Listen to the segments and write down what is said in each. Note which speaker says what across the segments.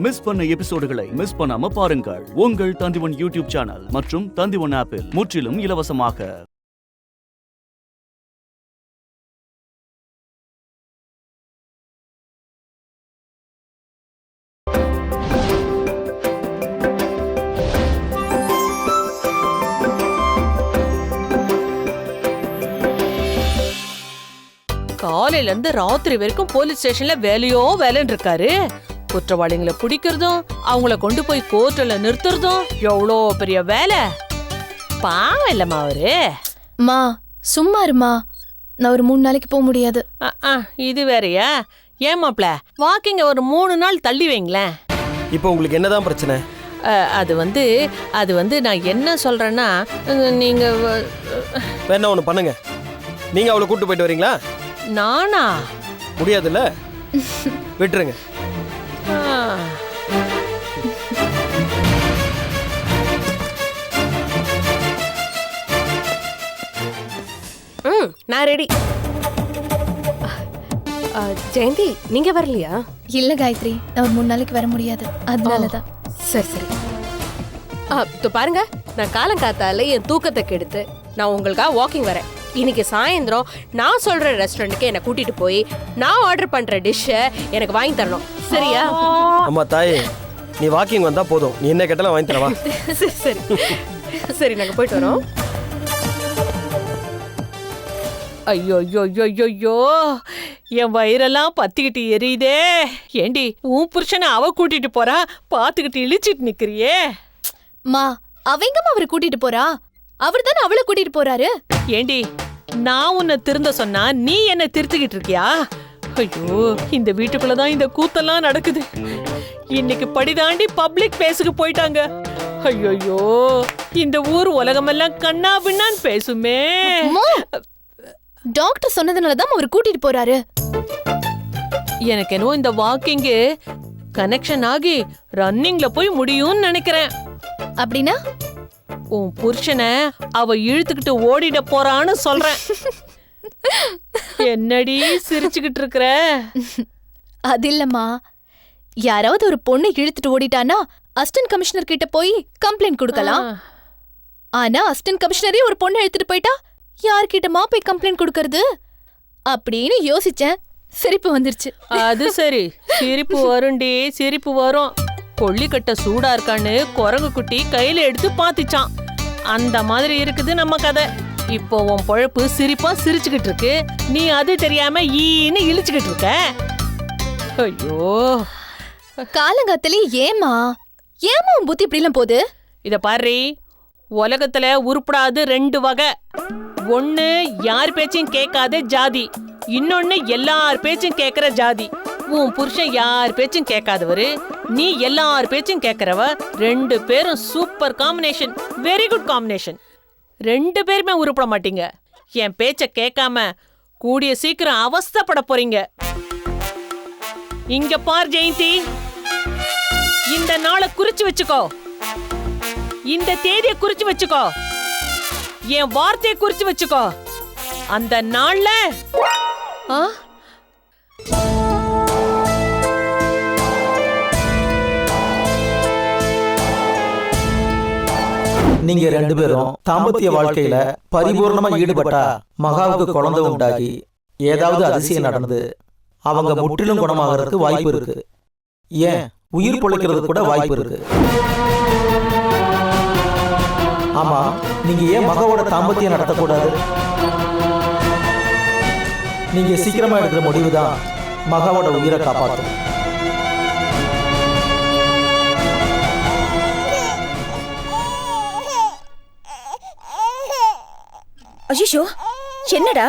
Speaker 1: Miss பண்ண எபிசோடுகளை miss பண்ணாம பாருங்கள் உங்கள் தந்திவன் யூடியூப் சேனல் மற்றும் தந்திவன் ஆப்பில் முற்றிலும் இலவசமாக.
Speaker 2: காலையில இருந்து ராத்திரி வரைக்கும் போலீஸ் ஸ்டேஷன்ல வேலைன்னு இருக்காரு. குற்றவாளிகளை பிடிக்கிறதும் அவங்கள கொண்டு போய் கோர்ட்ல நிறுத்துறதும் எவ்வளோ பெரிய வேலை. பாவம் இல்லம்மா அவரு.
Speaker 3: மா சும்மா இருமா, நான் ஒரு 3 நாளைக்கு போக முடியாது.
Speaker 2: இது வேறயா? ஏன் மாப்ள வாக்கிங்க ஒரு 3 நாள் தள்ளி வைங்களேன்.
Speaker 4: இப்போ உங்களுக்கு என்னதான் பிரச்சனை?
Speaker 2: அது வந்து நான் என்ன சொல்றேன்னா, நீங்க
Speaker 4: வேணா ஒன்று பண்ணுங்க, நீங்க அவளை கூட்டு போயிட்டு வரீங்களா?
Speaker 2: நானா?
Speaker 4: முடியாதுல்ல, விட்டுருங்க.
Speaker 5: நான் ரெடி. ஜெயந்தி நீங்க வரலையா?
Speaker 3: இல்ல காயத்ரி, நான் ஒரு 3 நாளைக்கு வர முடியாது, அதனாலதான்.
Speaker 5: சரி. பாருங்க, நான் காலங்காத்தால என் தூக்கத்தை கெடுத்து நான் உங்களுக்காக வாக்கிங் வரேன். இன்னைக்கு சாயந்தரம் நான் சொல்ற ரெஸ்டாரண்ட்டுக்கு என்னை கூட்டிட்டு போய் நான் ஆர்டர் பண்ற டிஷ்ஷை எனக்கு வாங்கி தரணும், சரியா?
Speaker 4: அம்மா தாயே, நீ வாக்கிங் வந்தா போதும், நீ என்ன கேட்டாலும் வாங்கி தரவா?
Speaker 5: சரி நாங்க போயிட்டு வரோம்.
Speaker 2: ஐயோ, என் வயிறெல்லாம் பத்திக்கிட்டு எரியுதே. ஏண்டி உன் புருஷனை அவ கூட்டிட்டு போறா, பாத்துக்கிட்டு இழிச்சிட்டு நிக்கிறியே.
Speaker 3: மா அவங்கம்மா அவரை கூட்டிட்டு போறா, அவர் தானே அவளை கூட்டிட்டு போறாரு.
Speaker 2: ஏண்டி நான் உன்னை திருந்த சொன்னா நீ என்ன திருத்திக்கிட்டு இருக்கியா? ஐயோ, இந்த வீட்டுக்குள்ளதான் இந்த கூத்தெல்லாம் நடக்குது. இன்னைக்கு படிதாண்டி பப்ளிக் பேஸுக்கு போயிட்டாங்க. ஐயோ, இந்த ஊர் உலகமெல்லாம் கண்ணா பின்னான்னு பேசுமே.
Speaker 3: டாக்டர் சொன்னதுனாலதான் அவர் கூட்டிட்டு போறாரு.
Speaker 2: எனக்கு என்னவோ இந்த வாக்கிங்கு கனெக்ஷன் ஆகி ரன்னிங்ல போய் முடியும்னு நினைக்கிறேன்.
Speaker 3: அப்படின்னா
Speaker 2: உன் புருஷனை அவ இழுத்துக்கிட்டு ஓடிட போறான்னு சொல்றேன். என்னடி சிரிச்சுக்கிட்டு இருக்கிற?
Speaker 3: அது இல்லம்மா, யாராவது ஒரு பொண்ணு இழுத்துட்டு ஓடிட்டானா அசிஸ்டன்ட் கமிஷனர் கிட்ட போய் கம்ப்ளைண்ட் கொடுக்கலாம். ஆனா அசிஸ்டன்ட் கமிஷனரே ஒரு பொண்ணு இழுத்துட்டு போயிட்டா யார்கிட்டமா போய் கம்ப்ளைண்ட் கொடுக்கறது அப்படின்னு யோசிச்சேன். சிரிப்பு வந்துருச்சு.
Speaker 2: அது சரி, சிரிப்பு வரும்டி, சிரிப்பு வரும். கொள்ளிக்கட்ட சூடா இருக்கான்னு குரங்கு குட்டி கையில எடுத்து பாத்திச்சான். அந்த மாதிரி இருக்குது நம்ம கதை. இப்போ உன் பொழப்பு சிரிப்பா சிரிச்சுக்கிட்டு இருக்கு, நீ அது தெரியாம ஈன்னு இழிச்சுக்கிட்டு இருக்க. ஐயோ,
Speaker 3: காலங்காத்திலே ஏமா உன் புத்தி இப்படி எல்லாம் போகுது?
Speaker 2: இத பாரு, உலகத்துல உருப்படாது 2 வகை. ஒண்ணு யார் பேச்சையும் கேட்காத ஜாதி, இன்னொன்னு எல்லார் பேச்சும் கேட்கிற ஜாதி. உன் புருஷன் யார் பேச்சும் கேட்காதவரு, நீ எல்லார் பேச்சும் கேட்கிறவ. 2 பேரும் super combination, very good combination. 2 பேருமே உருப்பட மாட்டீங்க. என் பேச்ச கேட்காம கூடிய சீக்கிரம் அவஸ்தைப்பட போறீங்க. இங்க பார் ஜெயந்தி, இந்த நாளை குறிச்சு வச்சுக்கோ, இந்த தேதியை குறிச்சு வச்சுக்கோ, என் வார்த்தையை குறிச்சு வச்சுக்கோ. அந்த நாள்ல
Speaker 6: நீங்க 2 பேரும் தாம்பத்திய வாழ்க்கையில பரிபூர்ணமா ஈடுபட்டா மகாவுக்கு குழந்தை உண்டாகி ஏதாவது அதிசயம் நடந்து அவங்க முற்றிலும் குணமாகறதுக்கு வாய்ப்பு இருக்கு. ஏன் உயிர் பொழைக்கிறது கூட வாய்ப்பு இருக்கு. ஆமா, நீங்க ஏன் மகாவோட தாம்பத்தியம் நடத்தக்கூடாது? நீங்க சீக்கிரமா எடுக்கிற முடிவுதான் மகாவோட உயிரை காப்பாற்றும்.
Speaker 7: அய்யோ, என்னடா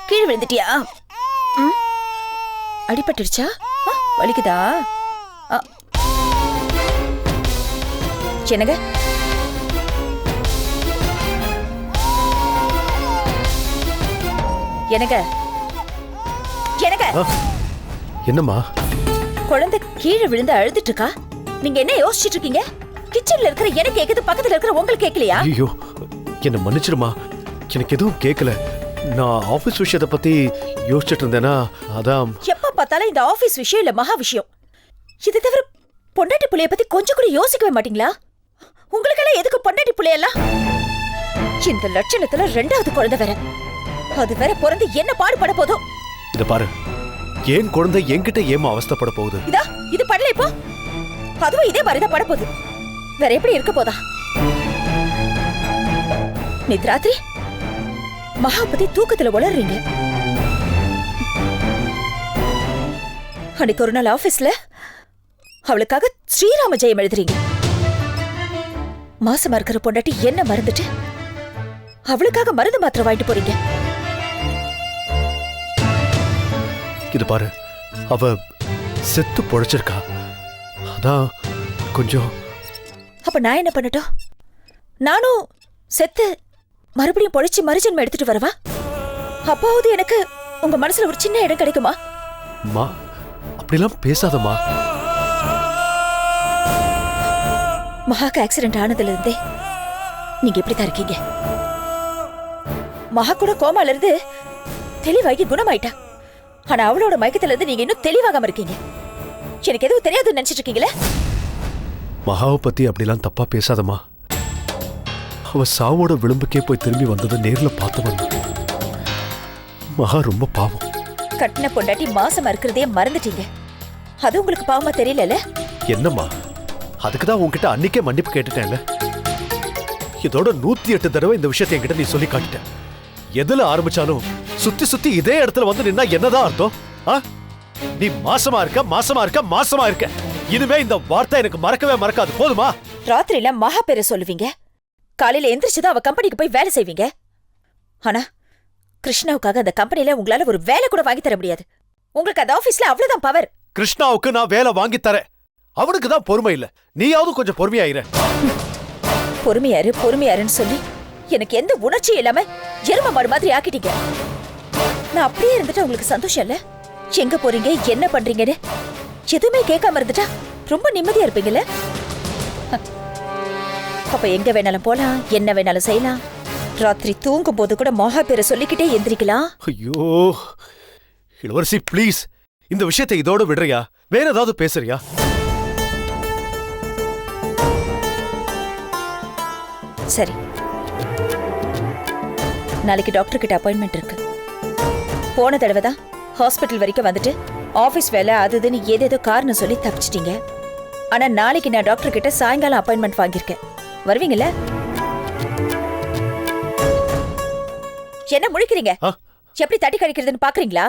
Speaker 7: கீழே விழுந்துட்டியா? அடிபட்டுருச்சா? வலிக்குதா? என்னங்க
Speaker 8: என்னம்மா?
Speaker 7: குழந்தை கீழே விழுந்து அழுதுட்டு இருக்கா. நீங்க என்ன யோசிச்சுட்டு இருக்கீங்க? கிச்சன்ல இருக்கிற எனக்கு கேக்குது, பக்கத்துல இருக்கிற உங்களுக்கு கேட்கலையா?
Speaker 8: ஐயோ, என்ன மன்னிச்சிருமா, எனக்கு எதுவும் கேட்கல. நான் ஆபீஸ் விஷயத்தை பத்தி யோசிச்சுட்டு இருந்தேனா, அதான்.
Speaker 7: எப்ப பார்த்தாலும் இந்த ஆபீஸ் விஷயம் இல்ல மகா விஷயம். இது தவிர பொண்டாட்டி புள்ளைய பத்தி கொஞ்சம் கூட யோசிக்கவே மாட்டீங்களா? உங்களுக்கெல்லாம் எதுக்கு பொண்டாட்டி புள்ளையெல்லாம்? இந்த லட்சணத்துல 2வது குழந்தை வேற. அது வேற பிறந்து என்ன பாடுபட போதும்.
Speaker 8: இத பாரு, ஏன் குழந்தை என்கிட்ட ஏமா அவஸ்தைப்பட போகுது?
Speaker 7: இது படல இப்போ. அதுவும் இதே மாதிரிதான் பட போகுது. வேற எப்படி இருக்க போதா? நேத்து ராத்திரி மகா பத்தி தூக்கத்துல உளறீங்க. அன்னைக்கு ஒரு நாள் ஆபீஸ்ல அவளுக்காக ஸ்ரீராம ஜெயம் எழுதுறீங்க. மாசமா இருக்கிற பொண்டாட்டி என்ன மறந்துட்டு அவளுக்காக மருந்து மாத்திரை வாங்கிட்டு போறீங்க.
Speaker 8: இது பாரு, அவ செத்து பொழைச்சிருக்கா. அதான் கொஞ்சம்.
Speaker 7: அப்ப நான் என்ன பண்ணட்டும்? நானும் செத்து மறுபடியும் பொழைச்சி மறுஜன்மம் எடுத்துட்டு வரவா? அப்பாவது எனக்கு உங்க மனசுல ஒரு சின்ன இடம் கிடைக்குமா?
Speaker 8: மா, அப்படிலாம் பேசாதம்மா.
Speaker 7: மகாக்கு ஆக்சிடென்ட் ஆனதுல இருந்தே நீங்க எப்படித்தான் இருக்கீங்க? மகா கூட கோமால இருந்து தெளிவாகி குணமாயிட்டா. ஆனா அவளோட மயக்கத்துல இருந்து நீங்க இன்னும் தெளிவாகாம இருக்கீங்க. எனக்கு எதுவும் தெரியாதுன்னு நினைச்சிட்டு இருக்கீங்களே?
Speaker 8: மகாவை பத்தி அப்படிலாம் தப்பா பேசாதம்மா. அவ சாவோட விளிம்புக்கே போய் திரும்பி வந்ததை நேர்ல பார்த்தவன். மகா ரொம்ப பாவம்.
Speaker 7: கட்டின பொண்டாட்டி மாசமா இருக்கிறதே மறந்துட்டீங்க. அது உங்களுக்கு பாவமா தெரியல?
Speaker 8: என்னம்மா, அதுக்குதான் உன்கிட்ட அன்னைக்கே மன்னிப்பு கேட்டுட்டேன்ல. இதோட 108 தடவை இந்த விஷயத்தை என்கிட்ட நீ சொல்லி காட்டிட்ட. எதுல ஆரம்பிச்சாலும் சுத்தி சுத்தி இதே இடத்துல வந்து நின்னா என்னதான் அர்த்தம்? நீ மாசமா இருக்க, மாசமா இருக்க, மாசமா இருக்க. இனிமே இந்த வார்த்தை எனக்கு மறக்கவே மறக்காது. போதுமா?
Speaker 7: ராத்திரியில மகா பேரை சொல்லுவீங்க, காலையில எந்திரிச்சுதான் அவ கம்பெனிக்கு போய் வேலை செய்வீங்க. ஆனா கிருஷ்ணாவுக்காக அந்த கம்பெனில உங்களால ஒரு வேலை கூட வாங்கி தர முடியாது. உங்களுக்கு அந்த ஆபீஸ்ல அவ்வளவுதான் பவர்.
Speaker 8: கிருஷ்ணாவுக்கு நான் வேலை வாங்கி தரேன். அவனுக்கு தான் பொறுமை இல்ல. நீயாவது கொஞ்சம் பொறுமையாயிர.
Speaker 7: பொறுமையாரு பொறுமையாருன்னு சொல்லி எனக்கு எந்த உணர்ச்சியும் இல்லாம எரும மாடு மாதிரி ஆக்கிட்டீங்க. நான் அப்படியே இருந்துட்டு உங்களுக்கு சந்தோஷம் இல்ல? எங்க போறீங்க, என்ன பண்றீங்கன்னு எதுவுமே கேட்காம இருந்துட்டா ரொம்ப நிம்மதியா இருப்பீங்கல்ல? அப்ப எங்க வேணாலும் போலாம், என்ன வேணாலும் செய்யலாம். ராத்திரி தூங்கும் போது கூட மகா பேரை சொல்லிக்கிட்டே எந்திரிக்கலாம்.
Speaker 8: ஐயோ இளவரசி, ப்ளீஸ் இந்த விஷயத்தை இதோட விடுறியா? வேற ஏதாவது பேசுறியா?
Speaker 7: சரி, நாளைக்கு டாக்டர் கிட்ட அப்பாயின்மெண்ட் இருக்கு. போன தடவை தான் ஹாஸ்பிட்டல் வரைக்கும் வந்துட்டு ஆபீஸ் வேலை அதுன்னு ஏதேதோ காரணம் சொல்லி தப்பிச்சிட்டீங்க. ஆனா நாளைக்கு நான் டாக்டர் கிட்ட சாயங்காலம் அப்பாயின்மெண்ட் வாங்கியிருக்கேன். வருவீங்கல்ல? என்ன முழிக்கிறீங்க? எப்படி தட்டி கழிக்கிறதுன்னு பாக்குறீங்களா?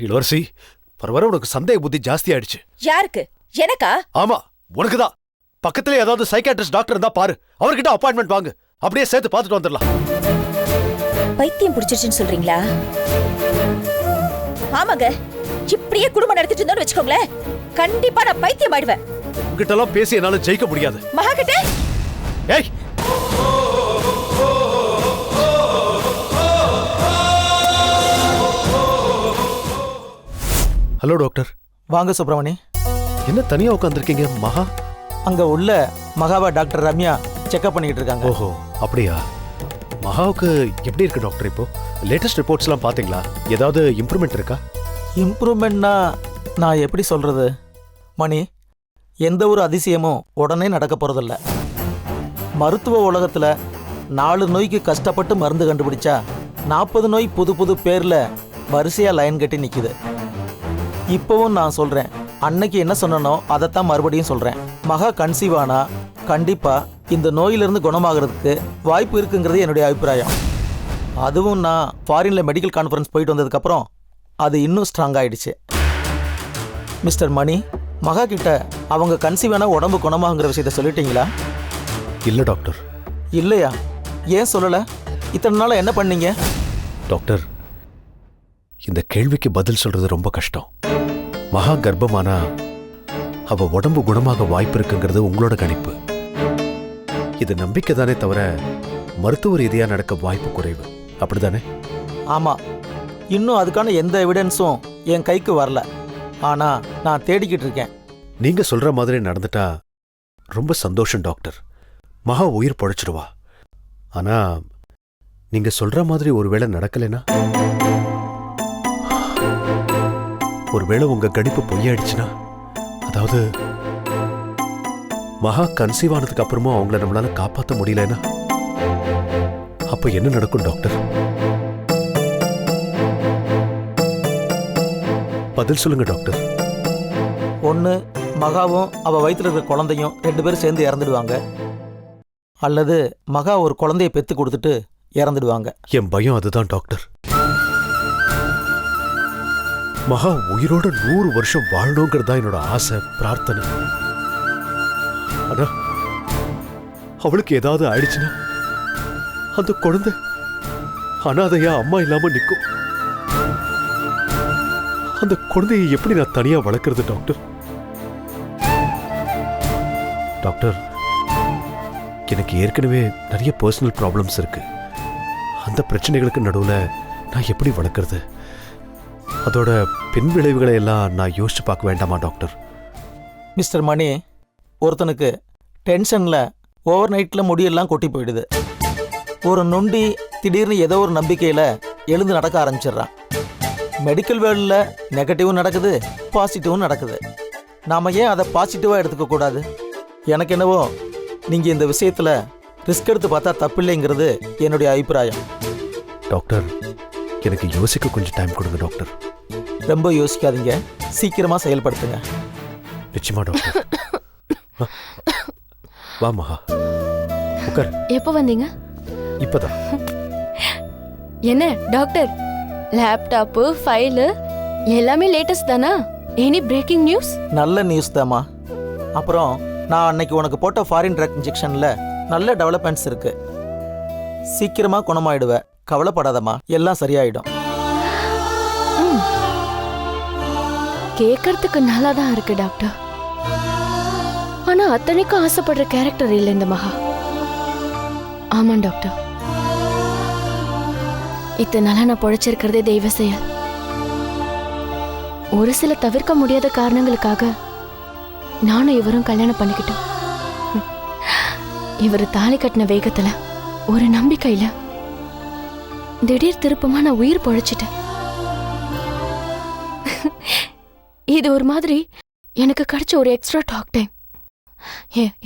Speaker 8: இளவரசி, பரவர உனக்கு சந்தேக புத்தி ஜாஸ்தி ஆயிடுச்சு.
Speaker 7: யாருக்கு? எனக்கா?
Speaker 8: ஆமா, உனக்குதான். பக்கத்துல ஏதாவது சைக்காட்ரிஸ்ட் டாக்டர் இருந்தா பாரு, அவர்கிட்ட அப்பாயின்மெண்ட் வாங்கு. அப்படியே சேர்த்து பார்த்துட்டு வந்துடலாம்.
Speaker 7: பைத்தியம் பிடிச்சிருச்சுன்னு சொல்றீங்களா? ஆமாங்க, இப்படியே குடும்பம் நடத்திட்டு இருந்தோம்னு வச்சுக்கோங்களேன், கண்டிப்பா நான் பைத்தியம் ஆயிடுவேன்.
Speaker 8: உங்ககிட்ட எல்லாம் பேசி என்னால ஜெயிக்க முடியாது.
Speaker 7: மகா கிட்ட
Speaker 8: ஏய், ஹலோ டாக்டர்.
Speaker 6: வாங்க சுப்பிரமணி.
Speaker 8: என்ன தனியா உட்காந்துருக்கீங்க? மகா
Speaker 6: அங்க உள்ள மகாவா டாக்டர் ரம்யா செக்அப் பண்ணிட்டு இருக்காங்க.
Speaker 8: ஓஹோ, அப்படியா? மகாவுக்கு எப்படி இருக்கு டாக்டர் இப்போ? லேட்டஸ்ட் ரிப்போர்ட்ஸ்லாம் பாத்தீங்களா? ஏதாவது இம்ப்ரூவ்மெண்ட் இருக்கா?
Speaker 6: இம்ப்ரூவ்மெண்ட்னா நான் எப்படி சொல்றது மணி, எந்த ஒரு அதிசயமும் உடனே நடக்க போறதில்ல. மருத்துவ உலகத்துல 4 நோய்க்கு கஷ்டப்பட்டு மருந்து கண்டுபிடிச்சா 40 நோய் புது புது பேர்ல வரிசையா லைன் கட்டி நிக்குது. இப்பவும் நான் சொல்றேன், அன்னைக்கு என்ன சொன்னனோ அதைத்தான் மறுபடியும் சொல்றேன். மகா கன்சீவ் ஆனா கண்டிப்பா இந்த நோயிலிருந்து குணமாகிறதுக்கு வாய்ப்பு இருக்குங்கிறது என்னுடைய அபிப்பிராயம். அதுவும் நான் ஃபாரின்ல மெடிக்கல் கான்ஃபரன்ஸ் போயிட்டு வந்ததுக்கப்புறம் அது இன்னும் ஸ்ட்ராங் ஆயிடுச்சு. மிஸ்டர் மணி, மகா கிட்ட அவங்க கன்சீவ் ஆனா உடம்பு குணமாகுங்கிற விஷயத்த சொல்லிட்டீங்களா?
Speaker 8: இல்ல டாக்டர்.
Speaker 6: இல்லையா? ஏன் சொல்லல? இத்தனை நாளா என்ன பண்ணீங்க?
Speaker 8: டாக்டர், இந்த கேள்விக்கு பதில் சொல்றது ரொம்ப கஷ்டம். மகா கர்ப்பமானா அவ உடம்பு குணமாக வாய்ப்பு இருக்குங்கிறது உங்களோட கணிப்பு. இது நம்பிக்கை தானே தவிர மருத்துவ ரீதியா நடக்க வாய்ப்பு குறைவு, அப்படிதானே?
Speaker 6: ஆமா, இன்னும் அதுக்கான எந்த எவிடன்ஸும் என் கைக்கு வரல. ஆனா நான் தேடிக்கிட்டு இருக்கேன்.
Speaker 8: நீங்க சொல்ற மாதிரி நடந்துட்டா ரொம்ப சந்தோஷம் டாக்டர். மகா உயிர் பொழைச்சிடுவா. ஆனா நீங்க சொல்ற மாதிரி ஒருவேளை நடக்கலைன்னா, ஒருவேளை உங்க கணிப்பு பொய்யாயிடுச்சுன்னா, அதாவது மகா கன்சீவ் ஆனதுக்கு அப்புறமும் அவங்கள நம்மளால காப்பாற்ற முடியலன்னா அப்ப என்ன நடக்கும் டாக்டர்? பதில் சொல்லுங்க டாக்டர்.
Speaker 6: ஒன்று மகாவும் அவள் வயிற்றுல இருக்கிற குழந்தையும் 2 பேரும் சேர்ந்து இறந்துடுவாங்க, அல்லது மகா ஒரு குழந்தைய பெற்று கொடுத்துட்டு இறந்துடுவாங்க.
Speaker 8: என் பயம் அதுதான் டாக்டர். மகா உயிரோட 100 வருஷம் வாழணுங்கிறதா என்னோட ஆசை, பிரார்த்தனை. ஆனா அவளுக்கு ஏதாவது ஆயிடுச்சுன்னா அந்த குழந்தை அனாதையா அம்மா இல்லாம நிற்கும். அந்த குழந்தையை எப்படி நான் தனியா வளர்க்கறது டாக்டர்? டாக்டர், எனக்கு ஏற்கனவே நிறைய பர்சனல் ப்ராப்ளம்ஸ் இருக்கு. அந்த பிரச்சனைகளுக்கு நடுவுல நான் எப்படி வளர்க்கறது? அதோட பின் விளைவுகளை எல்லாம் நான் யோசிச்சு பார்க்க வேண்டாமா டாக்டர்?
Speaker 6: மிஸ்டர் மணி, ஒருத்தனுக்கு டென்ஷனில் ஓவர் நைட்டில் முடியெல்லாம் கொட்டி போயிடுது. ஒரு நொண்டி திடீர்னு ஏதோ ஒரு நம்பிக்கையில் எழுந்து நடக்க ஆரம்பிச்சிடுறான். மெடிக்கல் வேர்ல்டில் நெகட்டிவும் நடக்குது, பாசிட்டிவும் நடக்குது. நாம் ஏன் அதை பாசிட்டிவாக எடுத்துக்க கூடாது? எனக்கு என்னவோ நீங்கள் இந்த விஷயத்தில் ரிஸ்க் எடுத்து பார்த்தா தப்பில்லைங்கிறது என்னுடைய அபிப்பிராயம்.
Speaker 8: டாக்டர், எனக்கு யோசிக்க கொஞ்சம் டைம் கொடுங்க டாக்டர்.
Speaker 6: ரொம்ப யோசிக்காதீங்க, சீக்கிரமாக செயல்படுத்துங்க.
Speaker 8: நிச்சயமா டாக்டர். வா மகா, உட்கார்.
Speaker 3: எப்போ வந்தீங்க?
Speaker 8: இப்பதான்.
Speaker 3: என்ன டாக்டர், லேப்டாப்பு ஃபைலு எல்லாமே லேட்டஸ்ட் தானா? Any breaking news?
Speaker 6: நல்ல நியூஸ் தாம்மா. அப்புறம் நான் அன்னைக்கு உனக்கு போட்ட ஃபாரின் ட்ரக் இன்ஜெக்ஷனில் நல்ல டெவலப்மெண்ட்ஸ் இருக்கு. சீக்கிரமாக குணமாயிடுவேன், கவலைப்படாதம்மா, எல்லாம் சரியாயிடும்.
Speaker 3: கேட்கறதுக்கு நல்லா தான் இருக்கு டாக்டர், ஆனா அத்தனைக்கும் ஆசைப்படுற கேரக்டர் இல்லை இந்த மகா. ஆமாம் டாக்டர், இத்தனை நாளா நான் பொழைச்சிருக்கிறதே தெய்வ செயல். ஒரு சில தவிர்க்க முடியாத காரணங்களுக்காக நானும் இவரும் கல்யாணம் பண்ணிக்கிட்டோம். இவர் தாலி கட்டின வேகத்துல, ஒரு நம்பிக்கையில திடீர் திருப்பமா நான் உயிர் பொழைச்சிட்டேன். இது ஒரு மாதிரி எனக்கு கிடைச்ச ஒரு எக்ஸ்ட்ரா டாக் டைம்.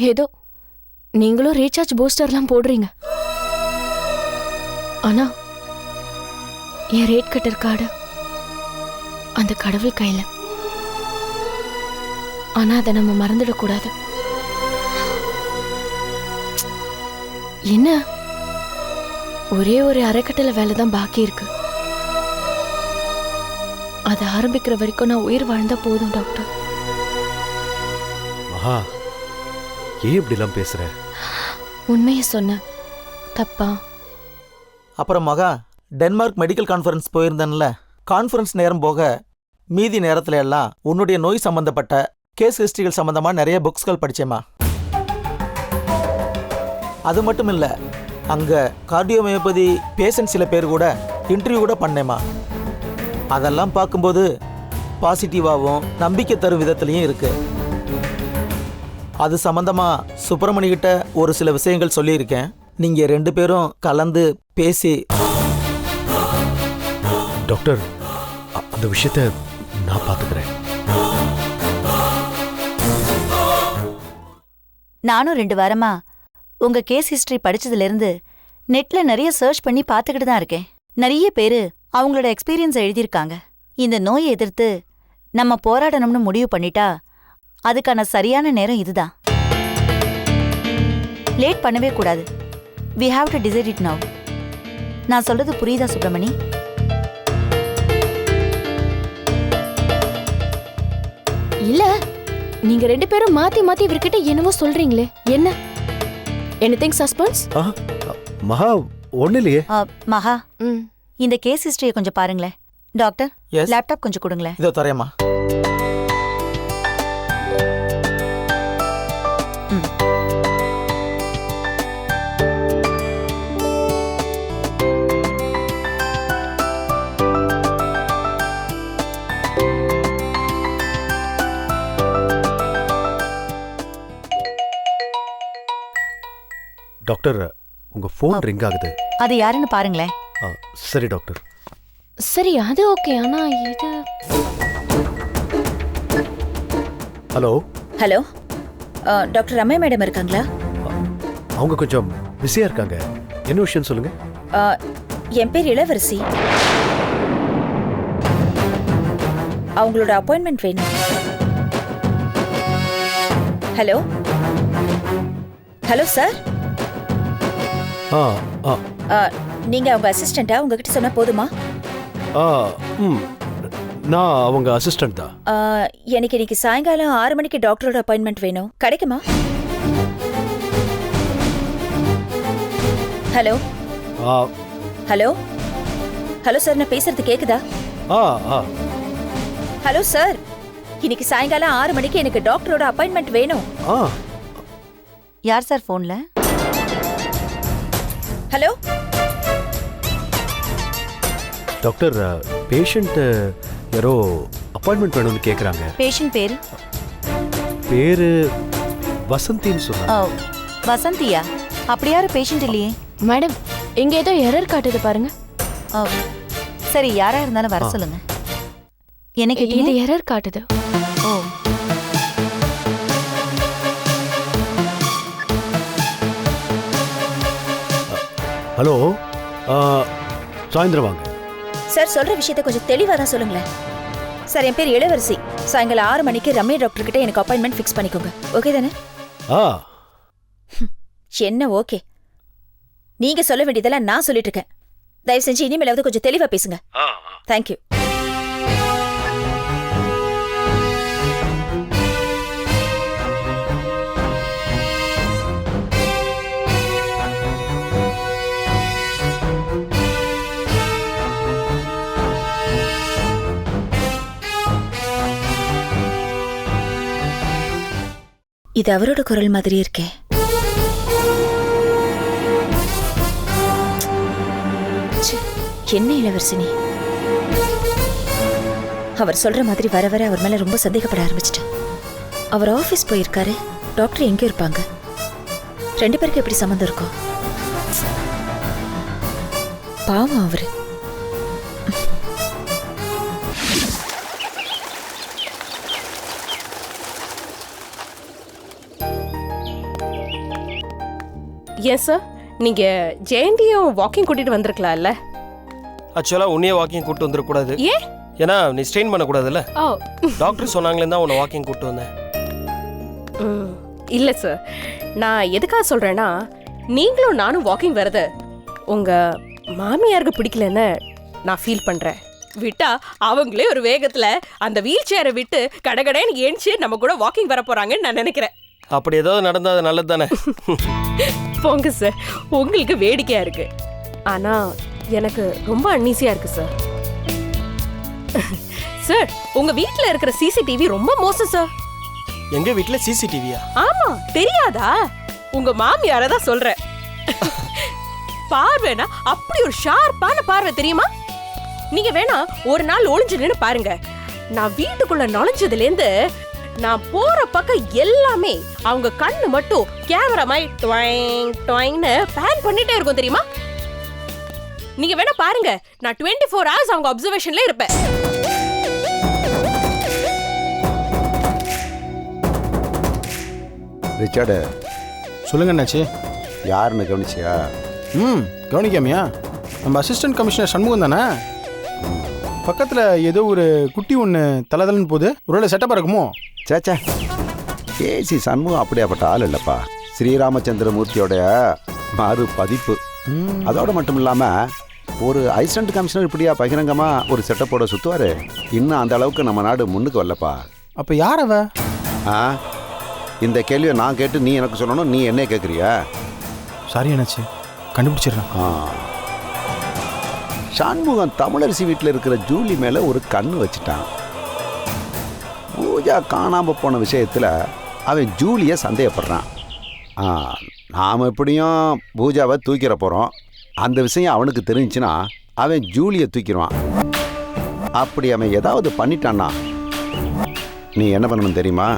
Speaker 3: ஏதோ நீங்களும் ரீசார்ஜ் பூஸ்டர்லாம் போடுறீங்க, ஆனா என் ரேட் கட்டர் கார்டு அந்த கடவுள் கையில. ஆனா அதை நம்ம மறந்துடக்கூடாது. என்ன, ஒரே ஒரு அரைக்கட்டளை வேலை தான் பாக்கி இருக்கு. அதை ஆரம்பிக்கிற வரைக்கும் நான் உயிர் வாழ்ந்தா போதும் டாக்டர்.
Speaker 8: மகா, ஏன் இப்படிலாம் பேசுற?
Speaker 3: உண்மையை சொன்ன தப்பா?
Speaker 6: அப்புறம் மகா, டென்மார்க் மெடிக்கல் கான்ஃபரன்ஸ் போயிருந்தேன்ல, கான்ஃபரன்ஸ் நேரம் போக மீதி நேரத்துல எல்லாம் உன்னுடைய நோய் சம்பந்தப்பட்ட கேஸ் ஹிஸ்டரிகள் சம்பந்தமா நிறைய புக்ஸ்கள் படிச்சேம்மா. அது மட்டும் இல்ல, அங்க கார்டியோமியோபதி பேஷண்ட் சில பேர் கூட இன்டர்வியூ கூட பண்ணேம்மா. அதெல்லாம் பார்க்கும்போது பாசிட்டிவாகவும் நம்பிக்கை தரும் விதத்துலையும் இருக்கு. அது சம்பந்தமா சுப்பிரமணி கிட்ட ஒரு சில விஷயங்கள் சொல்லியிருக்கேன். நீங்க 2 பேரும் கலந்து பேசி.
Speaker 8: டாக்டர், அந்த விஷயத்தை நான் பார்த்துக்கிறேன்.
Speaker 9: நானும் 2 வாரமா உங்க கேஸ் ஹிஸ்டரி படிச்சதுல இருந்து நெட்ல நிறைய சர்ச் பண்ணி பார்த்துக்கிட்டு தான் இருக்கேன். நிறைய பேரு அவங்களோட எக்ஸ்பீரியன்ஸ் எழுதியிருக்காங்க. இந்த நோயை எதிர்த்து நம்ம போராடணும்னு முடிவு பண்ணிட்டா அதுக்கான சரியான நேரம் இதுதான். லேட் பண்ணவே கூடாது. we have to decide it now. நான் சொல்றது புரியுதா சுப்பிரமணி?
Speaker 3: இல்ல, நீங்க 2 பேரும் மாத்தி மாத்தி இவர்கிட்ட என்னவோ சொல்றீங்களே, என்ன? Anything suspense?
Speaker 8: மகா, ஒண்ணு இல்லையே.
Speaker 9: மகா, இந்த கேஸ் ஹிஸ்டரியை கொஞ்சம் பாருங்களேன். டாக்டர், லேப்டாப் கொஞ்சம் கொடுங்களேன்.
Speaker 6: இதோ தரேம்மா.
Speaker 8: டாக்டர், உங்க போன் ரிங் ஆகுது.
Speaker 9: அது யாருன்னு பாருங்களேன்.
Speaker 8: சரி டாக்டர்.
Speaker 3: சரி, அது ஓகே. ஆனா இது...
Speaker 8: hello
Speaker 7: hello, doctor Ramya madam இருக்காங்களா?
Speaker 8: அவங்க கொஞ்சம் பிஸியா இருக்காங்க. என்ன விஷயம் சொல்லுங்க.
Speaker 7: என் பேர் இளவரசி. அவங்களோட அப்பாயின்மெண்ட் வேணும். Hello hello sir. நீங்க அவங்க அசிஸ்டண்டா? உங்ககிட்ட சொன்னா போதுமா?
Speaker 8: நான் அவங்க அசிஸ்டன்ட் தான்.
Speaker 7: எனக்கு இன்னைக்கு சாயங்காலம் 6 மணிக்கு டாக்டரோட அப்பாயின்மெண்ட் வேணும். கிடைக்குமா? ஹலோ ஹலோ ஹலோ சார், நான் பேசுறது கேக்குதா? ஹலோ சார், இன்னைக்கு சாயங்காலம் 6 மணிக்கு எனக்கு டாக்டரோட அப்பாயின்மெண்ட் வேணும்.
Speaker 9: யார் சார் போன்ல?
Speaker 7: ஹலோ
Speaker 8: டாக்டர், பேஷண்ட் யாரோ அப்பாயின்மெண்ட் வேணும்னு கேக்குறாங்க.
Speaker 9: பேஷண்ட் பேரு?
Speaker 8: பேரு வசந்தின்னு சொன்னாங்க.
Speaker 9: வசந்தியா? அப்படி யாரும் பேஷண்ட் இல்லையே
Speaker 3: மேடம். இங்க ஏதோ எரர் காட்டுது பாருங்க.
Speaker 9: சரி, யாரா இருந்தாலும் வர சொல்லுங்க. எனக்கு
Speaker 3: இது எரர் காட்டுது.
Speaker 9: ஓ,
Speaker 8: ஹலோ, சாயந்தரம் வாங்க.
Speaker 7: சார், சொல்ற விஷயத்த கொஞ்சம் தெளிவா தான் சொல்லுங்களேன். சார், என் பேர் இளவரசி. சாயங்காலம் 6 மணிக்கு ரம்யா டாக்டர் கிட்ட எனக்கு அப்பாயின்மெண்ட் ஃபிக்ஸ் பண்ணிக்கோங்க. ஓகே தானே? என்ன ஓகே? நீங்க சொல்ல வேண்டியதெல்லாம் நான் சொல்லிட்டு இருக்கேன். தயவு செஞ்சு இனிமேலாவது கொஞ்சம் தெளிவா பேசுங்க. தேங்க்யூ. இது அவரோட குரல் மாதிரி இருக்கே. என்ன இளவரசினி, அவர் சொல்ற மாதிரி வர வர அவர் மேல ரொம்ப சந்தேகப்பட ஆரம்பிச்சிட்டேன். அவர் ஆபீஸ் போயிருக்காரு, டாக்டர் எங்க இருப்பாங்க? 2 பேருக்கு எப்படி சம்மந்தம் இருக்கும்? பாவம் அவரு.
Speaker 5: எஸ் சார், நீங்க ஜெயந்தியும் வாக்கிங் கூட்டிட்டு வந்திருக்கலாம்ல?
Speaker 4: ஆக்சுவலா உன்னையே வாக்கிங் கூட்டு வந்துடக்கூடாது.
Speaker 5: ஏன்?
Speaker 4: ஏன்னா நீ ஸ்ட்ரெயின் பண்ணக்கூடாதுல்ல.
Speaker 5: ஓ,
Speaker 4: டாக்டர் சொன்னாங்களே தான் உன்னை வாக்கிங் கூட்டு வந்தேன்.
Speaker 5: இல்ல சார், நான் எதுக்காக சொல்றேன்னா, நீங்களும் நானும் வாக்கிங் வரத உங்க மாமியாருக்கு பிடிக்கலன்னு நான் ஃபீல் பண்றேன். விட்டா அவங்களே ஒரு வேகத்துல அந்த வீல் சேரை விட்டு கடகடன்னு ஏஞ்சி நம்ம கூட வாக்கிங் வர போறாங்கன்னு நான் நினைக்கிறேன்.
Speaker 4: அப்படி ஏதாவது நடந்தா அது நல்லது தானே?
Speaker 5: போங்க சார், உங்களுக்கு வேடிக்கையா இருக்கு. ஆனா எனக்கு ரொம்ப அன்னீசியா இருக்கு சார். சார், உங்க வீட்ல இருக்கிற சிசிடிவி ரொம்ப மோசம் சார்.
Speaker 4: எங்க வீட்ல சிசிடிவியா?
Speaker 5: ஆமா, தெரியாதா? உங்க மாமியார தான் சொல்றேன். பார்வைனா அப்படி ஒரு ஷார்ப்பான பார்வை, தெரியுமா? நீங்க வேணா ஒரு நாள் ஒளிஞ்சு நின்னு பாருங்க. நான் வீட்டுக்குள்ள நுழைஞ்சதுல இருந்து நான் போற பக்கம் எல்லாமே அவங்க கண்ணு மட்டும் கேமரா மாதிரி ட்வைங் ட்வைங்னு பேன் பண்ணிட்டே இருக்கும், தெரியுமா? நீங்க வேணா பாருங்க, நான் 24 hours அவங்க அப்சர்வேஷன்ல இருப்பேன்.
Speaker 10: ரிச்சர்டு,
Speaker 11: சொல்லுங்க அண்ணாச்சி.
Speaker 10: யாருன்னு கவனிச்சியா?
Speaker 11: கவனிக்காமையா? நம்ம அசிஸ்டன்ட் கமிஷனர் சண்முகம் தானே? பக்கத்தில் ஏதோ ஒரு குட்டி ஒன்று தலதலன்னு போகுது. ஒருவேளை செட்டப்பாக இருக்குமோ?
Speaker 10: சேச்சா, கேசி சண்முகம் அப்படியாப்பட்ட ஆள் இல்லைப்பா. ஸ்ரீராமச்சந்திரமூர்த்தியோடைய மறு பதிப்பு. அதோட மட்டும் இல்லாமல் ஒரு அசிஸ்டன்ட் கமிஷனர் இப்படியா பகிரங்கமாக ஒரு செட்டப்போட சுற்றுவார்? இன்னும் அந்த அளவுக்கு நம்ம நாடு முன்னுக்கு வரலப்பா.
Speaker 11: அப்போ யார் அவ?
Speaker 10: இந்த கேள்வியை நான் கேட்டு நீ எனக்கு சொல்லணும், நீ என்ன கேட்குறியா?
Speaker 11: சாரி அண்ணாச்சி, கண்டுபிடிச்சிடுறேன்.
Speaker 10: சண்முகம் தமிழரசி வீட்டில் இருக்கிற ஜூலி மேலே ஒரு கண்ணு வச்சுட்டான். பூஜா காணாமல் போன விஷயத்தில் அவன் ஜூலியை சந்தேகப்படுறான். நாம் எப்படியும் பூஜாவை தூக்கிற போகிறோம். அந்த விஷயம் அவனுக்கு தெரிஞ்சுன்னா அவன் ஜூலியை தூக்கிடுவான். அப்படி அவன் ஏதாவது பண்ணிட்டான்னா நீ என்ன பண்ணணும் தெரியுமா?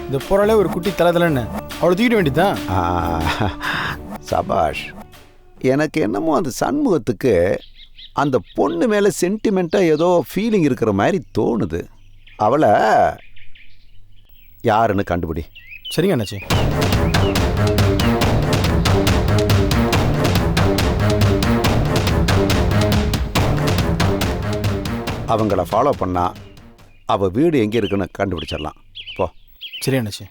Speaker 11: இந்த போறாலே ஒரு குட்டி தலதலன்னு அவளை தூக்கிட வேண்டியதுதான்.
Speaker 10: சபாஷ். எனக்கு என்னமோ அந்த சண்முகத்துக்கு அந்த பொண்ணு மேலே சென்டிமெண்ட்டாக ஏதோ ஃபீலிங் இருக்கிற மாதிரி தோணுது. அவளை யாருன்னு கண்டுபிடி.
Speaker 11: சரிங்க அண்ணாச்சி.
Speaker 10: அவங்கள ஃபாலோ பண்ணா அவள் வீடு எங்கே இருக்குன்னு கண்டுபிடிச்சிடலாம். போ.
Speaker 11: சரி அண்ணாச்சி.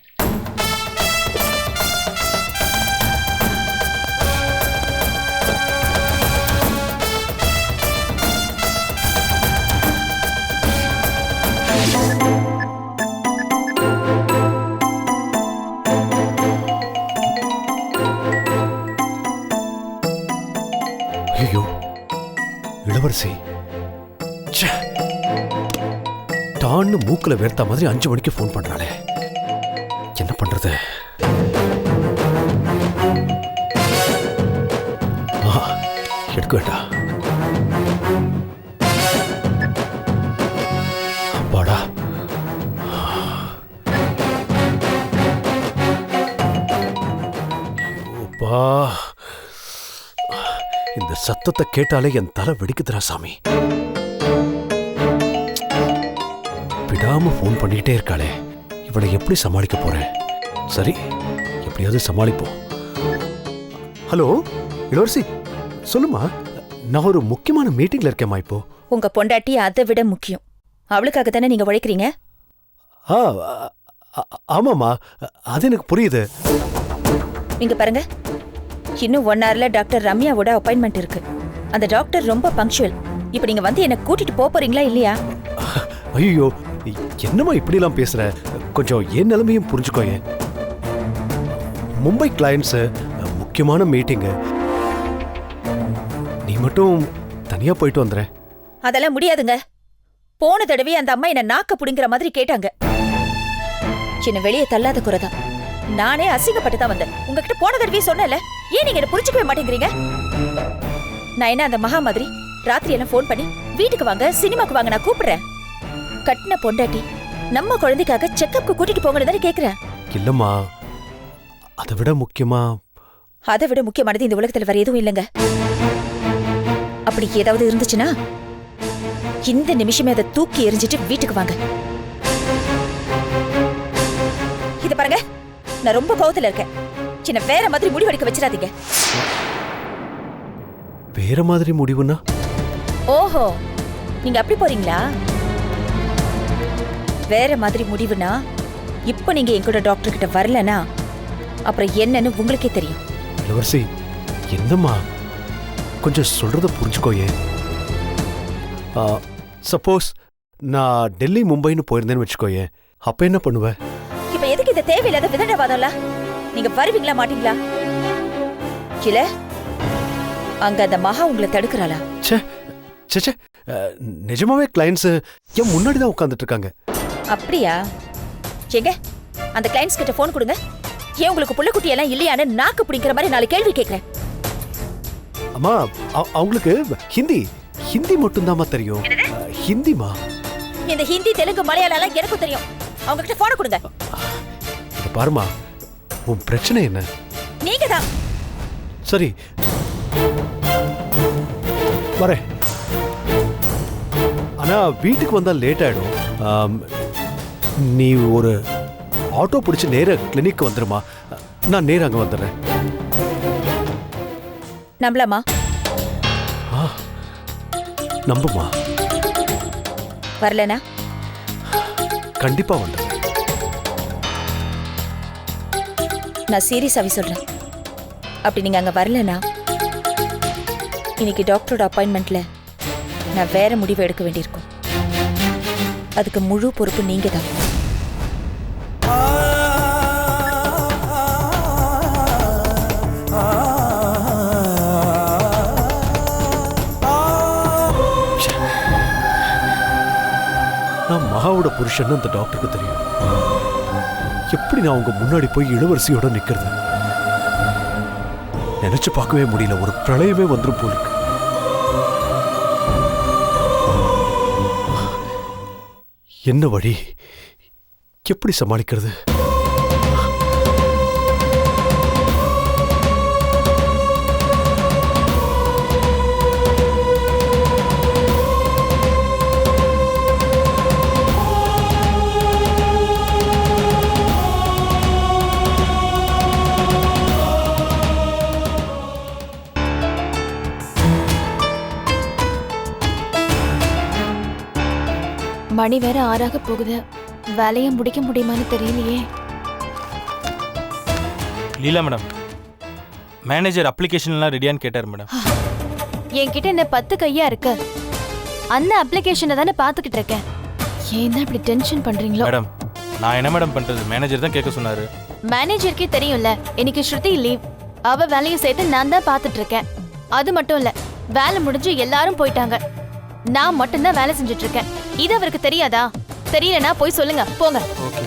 Speaker 8: ஐயோ, இளவரசி டான்னு மூக்குல வேர்த்த மாதிரி 5 மணிக்கு ஃபோன் பண்றாளே, என்ன பண்றது? எடுக்க வேண்டாம். அப்பாடா. அப்பா, இந்த சத்தத்தை கேட்டாலே என் தலை வெடிக்குதுடா சாமி. விடாம ஃபோன் பண்ணிக்கிட்டே இருக்காளே, இவளை எப்படி சமாளிக்க போறேன்? சரி, எப்படியாவது சமாளிப்போம். ஹலோ இளவரசி, சொல்லுமா. நான் ஒரு முக்கியமான மீட்டிங்ல இருக்கேம்மா இப்போ.
Speaker 7: உங்க பொண்டாட்டி அதை விட முக்கியம். அவளுக்காக தானே நீங்க உழைக்கிறீங்க.
Speaker 8: ஆமாம்மா, அது எனக்கு புரியுது.
Speaker 7: நீங்க பாருங்க, இன்னும் 1 hourல டாக்டர் ரம்யாவோட அப்பாயின்மெண்ட் இருக்கு. அந்த டாக்டர் ரொம்ப பங்க்சுவல். இப்ப நீங்க வந்து என்ன கூட்டிட்டு போறீங்களா இல்லையா?
Speaker 8: ஐயோ, என்னம்மா இப்படிலாம் பேசுற? கொஞ்சம் என் நிலைமையும் புரிஞ்சுக்கோயே. மும்பை கிளையன்ஸ், முக்கியமான மீட்டிங்கு. நீ மட்டும் தனியா போயிட்டு வந்துற.
Speaker 7: அதெல்லாம் முடியாதுங்க. போன தடவை அந்த அம்மா என்ன நாக்க புடிங்கிற மாதிரி கேட்டாங்க. என்ன வெளியே தள்ளாத குறைதான். நானே அசிங்கப்பட்டு தான் வந்தேன். உங்ககிட்ட போன தடவையே சொன்னேன்ல, ஏன் நீங்க என்ன புரிஞ்சுக்கவே மாட்டேங்கிறீங்க? நான் என்ன அந்த மகா மாதிரி ராத்திரி எல்லாம் ஃபோன் பண்ணி வீட்டுக்கு வாங்க, சினிமாக்கு வாங்க நான் கூப்பிடுறேன்? கட்டின பொண்டாட்டி நம்ம குழந்தைக்காக செக்கப்க்கு கூட்டிட்டு போங்கன்னு தானே கேக்குறேன்.
Speaker 8: இல்லம்மா, அதை விட
Speaker 7: முக்கியமானது இந்த உலகத்துல வேற எதுவும் இல்லைங்க. அப்படி ஏதாவது இருந்துச்சுன்னா இந்த நிமிஷமே அதை தூக்கி எறிஞ்சிட்டு வீட்டுக்கு வாங்க. இத பாருங்க, நான் ரொம்ப கோவத்துல இருக்கேன். சின்ன வேற மாதிரி முடிவெடுக்க வச்சிடாதீங்க.
Speaker 8: வேற மாதிரி முடிவுனா?
Speaker 7: ஓஹோ, நீங்க அப்படி போறீங்களா? வேற மாதிரி முடிவுனா, இப்போ நீங்க எங்கூட டாக்டர் கிட்ட வரலனா அப்புறம் என்னன்னு உங்களுக்கே தெரியும்.
Speaker 8: இளவரசி, என்னம்மா, கொஞ்சம் சொல்றத புரிஞ்சுக்கோயே. சப்போஸ் நான் டெல்லி மும்பைன்னு போயிருந்தேன்னு வச்சுக்கோயே, அப்ப என்ன பண்ணுவ?
Speaker 7: இப்ப எதுக்கு இந்த தேவையில்லாத விதண்டவாதம்ல? நீங்க வருவீங்களா மாட்டீங்களா? இல்ல அங்க அந்த மகா உங்களை தடுக்கிறாளா?
Speaker 8: சே, நிஜமாவே கிளையன்ஸ் என் முன்னாடி தான் உட்கார்ந்துட்டு இருக்காங்க.
Speaker 7: அப்படியா? எங்க அந்த கிளையன்ஸ் கிட்ட போன் கொடுங்க. ஏன் உங்களுக்கு புள்ள குட்டி எல்லாம் இல்லையான்னு நாக்கு பிடிக்கிற மாதிரி 4 கேள்வி கேட்கிறேன்.
Speaker 8: அம்மா, அவங்களுக்கு ஹிந்தி மட்டும்தாம்மா தெரியும். ஹிந்திமா?
Speaker 7: இந்த ஹிந்தி, தெலுங்கு, மலையாளம் எல்லாம் எனக்கும் தெரியும். அவங்க கிட்ட போன கொடுங்க.
Speaker 8: இத பாருமா, உன் பிரச்சனை என்ன?
Speaker 7: நீங்க தான்.
Speaker 8: சரி, வரேன். ஆனா வீட்டுக்கு வந்தா லேட் ஆயிடும். நீ ஒரு ஆட்டோ பிடிச்சு நேர கிளினிக் வந்துருமா? நான் நேர அங்க வந்துடுறேன்.
Speaker 7: நம்பலாமா?
Speaker 8: நம்புமா?
Speaker 7: வரலனா
Speaker 8: கண்டிப்பா வந்துடுறேன்.
Speaker 7: நான் சீரியஸாவே சொல்றேன். அப்படி நீங்க அங்க வரலனா இன்னைக்கு டாக்டரோட அப்பாயின்மெண்ட்ல நான் வேற முடிவு எடுக்க வேண்டியிருக்கும். அதுக்கு முழு பொறுப்பு நீங்க தான்.
Speaker 8: நான் மகாவோட புருஷன் அந்த டாக்டருக்கு தெரியும். எப்படி நான் உங்க முன்னாடி போய் இளவரசியோட நிக்கிறது? நினைச்சு பார்க்கவே முடியல. ஒரு பிரளயமே வந்துரும் போலுக்கு. என்ன வழி? எப்படி சமாளிக்கிறது?
Speaker 3: மணி வேற 6 போகுது. வேலையை முடிக்க முடியுமான்னு தெரியலையே.
Speaker 12: லீலா மேடம், மேனேஜர் அப்ளிகேஷன்லாம் ரெடியான்னு கேட்டார் மேடம்.
Speaker 3: என்கிட்ட என்ன 10 கையா இருக்கு. அந்த அப்ளிகேஷனை தானே பார்த்துக்கிட்டு இருக்கேன். ஏன் தான் இப்படி டென்ஷன் பண்றீங்களோ?
Speaker 12: மேடம், நான் என்ன மேடம் பண்றது? மேனேஜர் தான் கேட்க சொன்னாரு.
Speaker 3: மேனேஜருக்கே தெரியும்ல, இன்னைக்கு ஸ்ருதி லீவ். அவ வேலையும் சேர்த்து நான் தான் பார்த்துட்டு இருக்கேன். அது மட்டும் இல்ல, வேலை முடிஞ்சு எல்லாரும் போயிட்டாங்க. நான் மட்டும்தான் வேலை செஞ்சுட்டு இருக்கேன். இது அவருக்கு தெரியாதா? தெரியலனா போய் சொல்லுங்க, போங்க.
Speaker 12: ஓகே.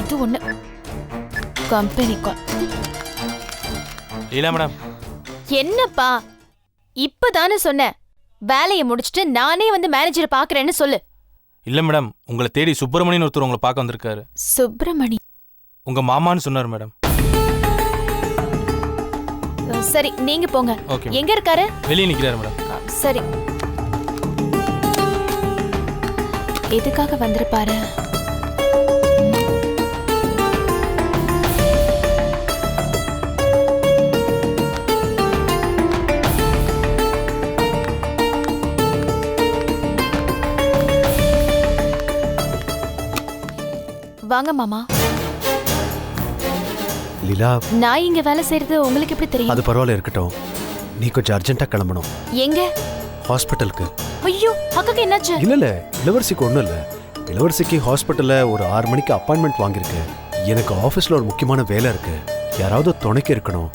Speaker 3: இது ஒண்ணு கம்பெனி கால்.
Speaker 12: லீலா மேடம்,
Speaker 3: என்னப்பா இப்பதானே சொன்னேன், வேலையை முடிச்சிட்டு நானே வந்து மேனேஜரை பாக்குறேன்னு சொல்லு.
Speaker 12: இல்ல மேடம், உங்களை தேடி சுப்பிரமணியன் ஒருத்தர் உங்களை பார்க்க வந்திருக்காரு.
Speaker 3: சுப்பிரமணி?
Speaker 12: உங்க மாமான்னு சொன்னார் மேடம்.
Speaker 3: சரி, நீங்க போங்க.
Speaker 12: ஓகே.
Speaker 3: எங்க இருக்காரு?
Speaker 12: வெளியே நிக்கிறாரு மேடம்.
Speaker 3: சரி. எதுக்காக வந்திருப்பாரு? வாங்க மாமா.
Speaker 8: லீலா,
Speaker 3: நான் இங்க வேலை செய்யறது உங்களுக்கு எப்படி தெரியும்?
Speaker 8: அது பரவாயில்ல, இருக்கட்டும். நீ கொஞ்சம் அர்ஜென்ட்டா கிளம்பணும்.
Speaker 3: எங்க?
Speaker 8: ஹாஸ்பிட்டலுக்கு.
Speaker 3: ஐயோ, அக்காக்கு என்னாச்சு?
Speaker 8: இல்ல இளவரசிக்கு ஒண்ணும் இல்ல. இளவரசிக்கு ஹாஸ்பிட்டல்ல ஒரு 6 மணிக்கு அப்பாயின்மெண்ட் வாங்கியிருக்கு. எனக்கு ஆபீஸ்ல ஒரு முக்கியமான வேலை இருக்கு. யாராவது துணைக்கு இருக்கணும்.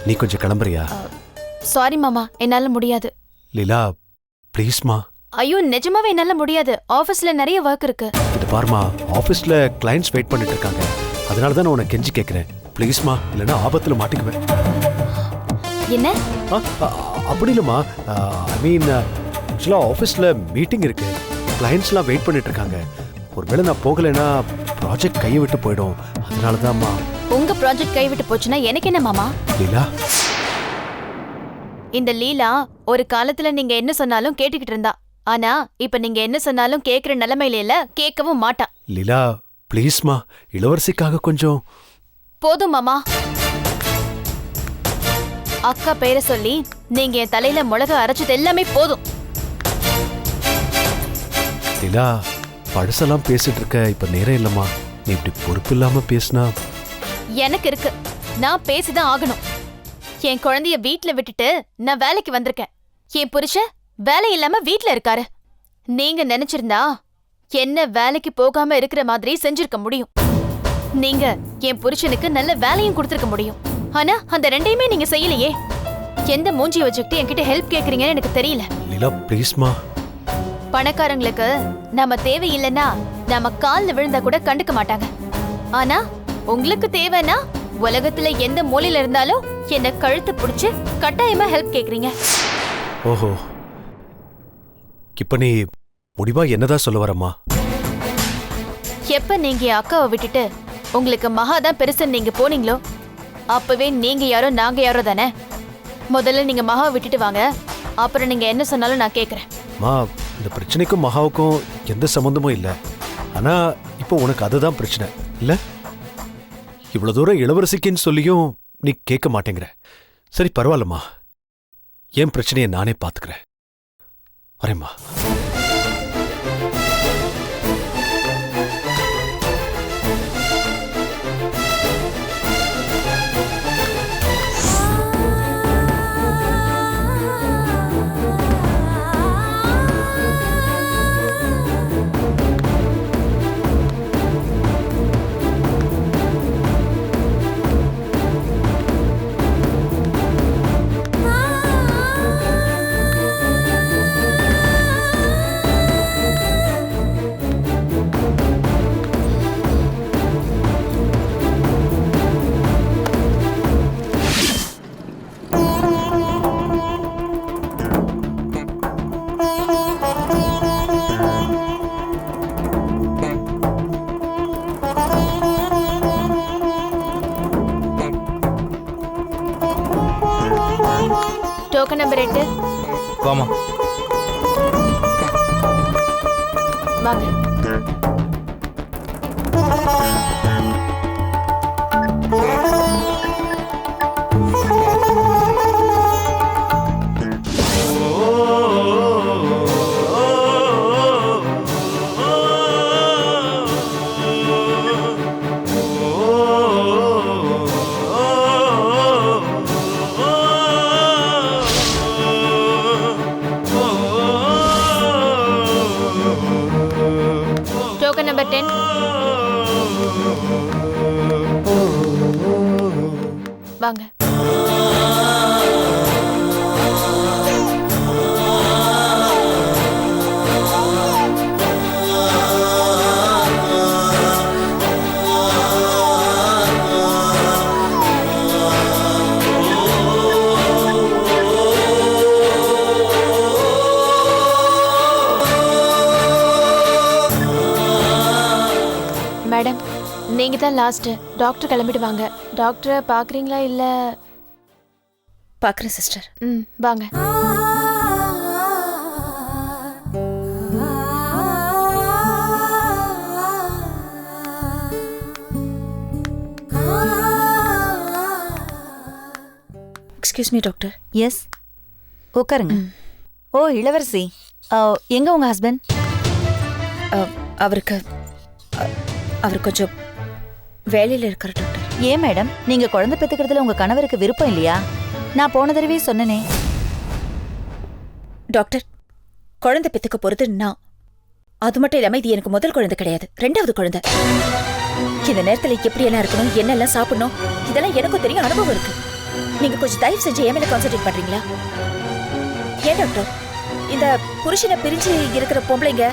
Speaker 8: நீ கொஞ்சம் கிளம்புறியா?
Speaker 3: சாரி மாமா, என்னால முடியாது.
Speaker 8: லீலா, ப்ளீஸ்மா.
Speaker 3: ஐயோ, நிஜமாவே என்னால முடியாது. ஆபீஸ்ல நிறைய வர்க் இருக்கு.
Speaker 8: இது பாருமா, ஆபீஸ்ல கிளையண்ட்ஸ் வெயிட் பண்ணிட்டு இருக்காங்க. அதனால தான் நான் உனக்கு கெஞ்சி கேட்கிறேன். ப்ளீஸ்மா, இல்லைன்னா ஆபத்துல மாட்டிக்குவேன்.
Speaker 3: என்ன?
Speaker 8: அப்படி இல்லைம்மா, ஐ மீன் ஆக்சுவலாக ஆஃபீஸில் மீட்டிங் இருக்கு. கிளையண்ட்ஸ்லாம் வெயிட் பண்ணிட்டு இருக்காங்க. ஒருவேளை நான் போகலைன்னா ப்ராஜெக்ட் கையை விட்டு போயிடும். அதனால தான்மா.
Speaker 3: உங்க ப்ராஜெக்ட் கைவிட்டு போச்சுன்னா எனக்கு என்ன மாமா?
Speaker 8: லீலா,
Speaker 3: இந்த லீலா ஒரு காலத்துல நீங்க என்ன சொன்னாலும் கேட்டுக்கிட்டு இருந்தா. ஆனா இப்ப நீங்க என்ன சொன்னாலும் கேக்குற நிலைமையில இல்ல, கேட்கவும் மாட்டா.
Speaker 8: லீலா ப்ளீஸ்மா, இளவரசிக்காக கொஞ்சம்.
Speaker 3: போதும் மாமா. அக்கா பேரை சொல்லி நீங்க என் தலையில மிளகு அரைச்சது எல்லாமே போதும்.
Speaker 8: லீலா, பழசெல்லாம் பேசிட்டு இருக்க இப்ப நேரம் இல்லம்மா. நீ இப்படி பொறுப்பு இல்லாம பேசினா.
Speaker 3: எனக்கு இருக்கு, நான் பேசிதான் ஆகணும். என் குழந்தைய வீட்ல விட்டுட்டு நான் வேலைக்கு வந்திருக்கேன். என் புருஷன் வேலை இல்லாம வீட்ல இருக்காரு. நீங்க நினைச்சிருந்தா என்ன வேலைக்கு போகாம இருக்கிற மாதிரி செஞ்சிருக்க முடியும். நீங்க என் புருஷனுக்கு நல்ல வேலையும் கொடுத்திருக்க முடியும். ஆனா அந்த ரெண்டையுமே நீங்க செய்யலையே. எந்த மூஞ்சிய வச்சுக்கிட்டு என்கிட்ட ஹெல்ப் கேக்குறீங்கன்னு எனக்கு தெரியல.
Speaker 8: லீலா ப்ளீஸ்மா.
Speaker 3: பணக்காரங்களுக்கு நாம தேவையில்லைன்னா நாம கால்ல விழுந்தா கூட கண்டுக்க மாட்டாங்க. ஆனா உங்களுக்கு தேவைன்னா உலகத்துல எந்த மூலையில இருந்தாலும் என்ன கழுத்து பிடிச்சு கட்டாயமா ஹெல்ப் கேக்குறீங்க.
Speaker 8: ஓஹோ, இப்ப நீ முடிவா என்னதான் சொல்ல வரம்மா?
Speaker 3: எப்ப நீங்க என் அக்காவை விட்டுட்டு உங்களுக்கு மகாதான் பெருசுன்னு நீங்க போனீங்களோ அப்பவே நீங்க யாரோ நாங்க யாரோ தானே. முதல்ல நீங்க மகாவை விட்டுட்டு வாங்க, அப்புறம் நீங்க என்ன சொன்னாலும் நான் கேக்குறேன்.
Speaker 8: மா, இந்த பிரச்சனைக்கும் மகாவுக்கும் எந்த சம்பந்தமும் இல்லை. ஆனா இப்போ உனக்கு அதுதான் பிரச்சனை இல்ல? இவ்வளவு தூரம் இளவரசிக்குன்னு சொல்லியும் நீ கேட்க மாட்டேங்கிற. சரி பரவாயில்லம்மா, என் பிரச்சனையை நானே பாத்துக்கிறேன். வரேம்மா.
Speaker 3: Token number 8.
Speaker 12: வாமா.
Speaker 3: வாங்க. Token number 10. வாங்க. மேடம், நீங்க தான் லாஸ்ட். டாக்டர் கிளம்பிடுவாங்க. டாக்டரை பாக்குறீங்களா இல்ல?
Speaker 7: பாக்குறேன் சிஸ்டர்.
Speaker 3: வாங்க.
Speaker 7: Excuse me doctor.
Speaker 9: எஸ், உட்காருங்க. ஓ இளவரசி, எங்க உங்க ஹஸ்பண்ட்?
Speaker 7: அவருக்கு அவர் கொஞ்சம் வேலையில் இருக்கிற டாக்டர்.
Speaker 9: ஏன் மேடம், நீங்க குழந்தை பெத்துக்கிறதுல உங்க கணவருக்கு விருப்பம் இல்லையா? நான் போன தடவை சொன்னனே.
Speaker 7: டாக்டர், குழந்தை பெத்துக்க போறது நான். அது மட்டும் இல்லாம இது எனக்கு முதல் குழந்தை கிடையாது, 2வது குழந்தை. இந்த நேரத்துல எப்படி எல்லாம் இருக்கணும், என்னெல்லாம் சாப்பிடணும், இதெல்லாம் எனக்கும் தெரியும், அனுபவம் இருக்கு. நீங்க கொஞ்சம் தயவு செஞ்சு என் மேல கான்சென்ட்ரேட் பண்றீங்களா? ஏன் டாக்டர், இந்த புருஷனை பிரிஞ்சு இருக்கிற பொம்பளைங்க,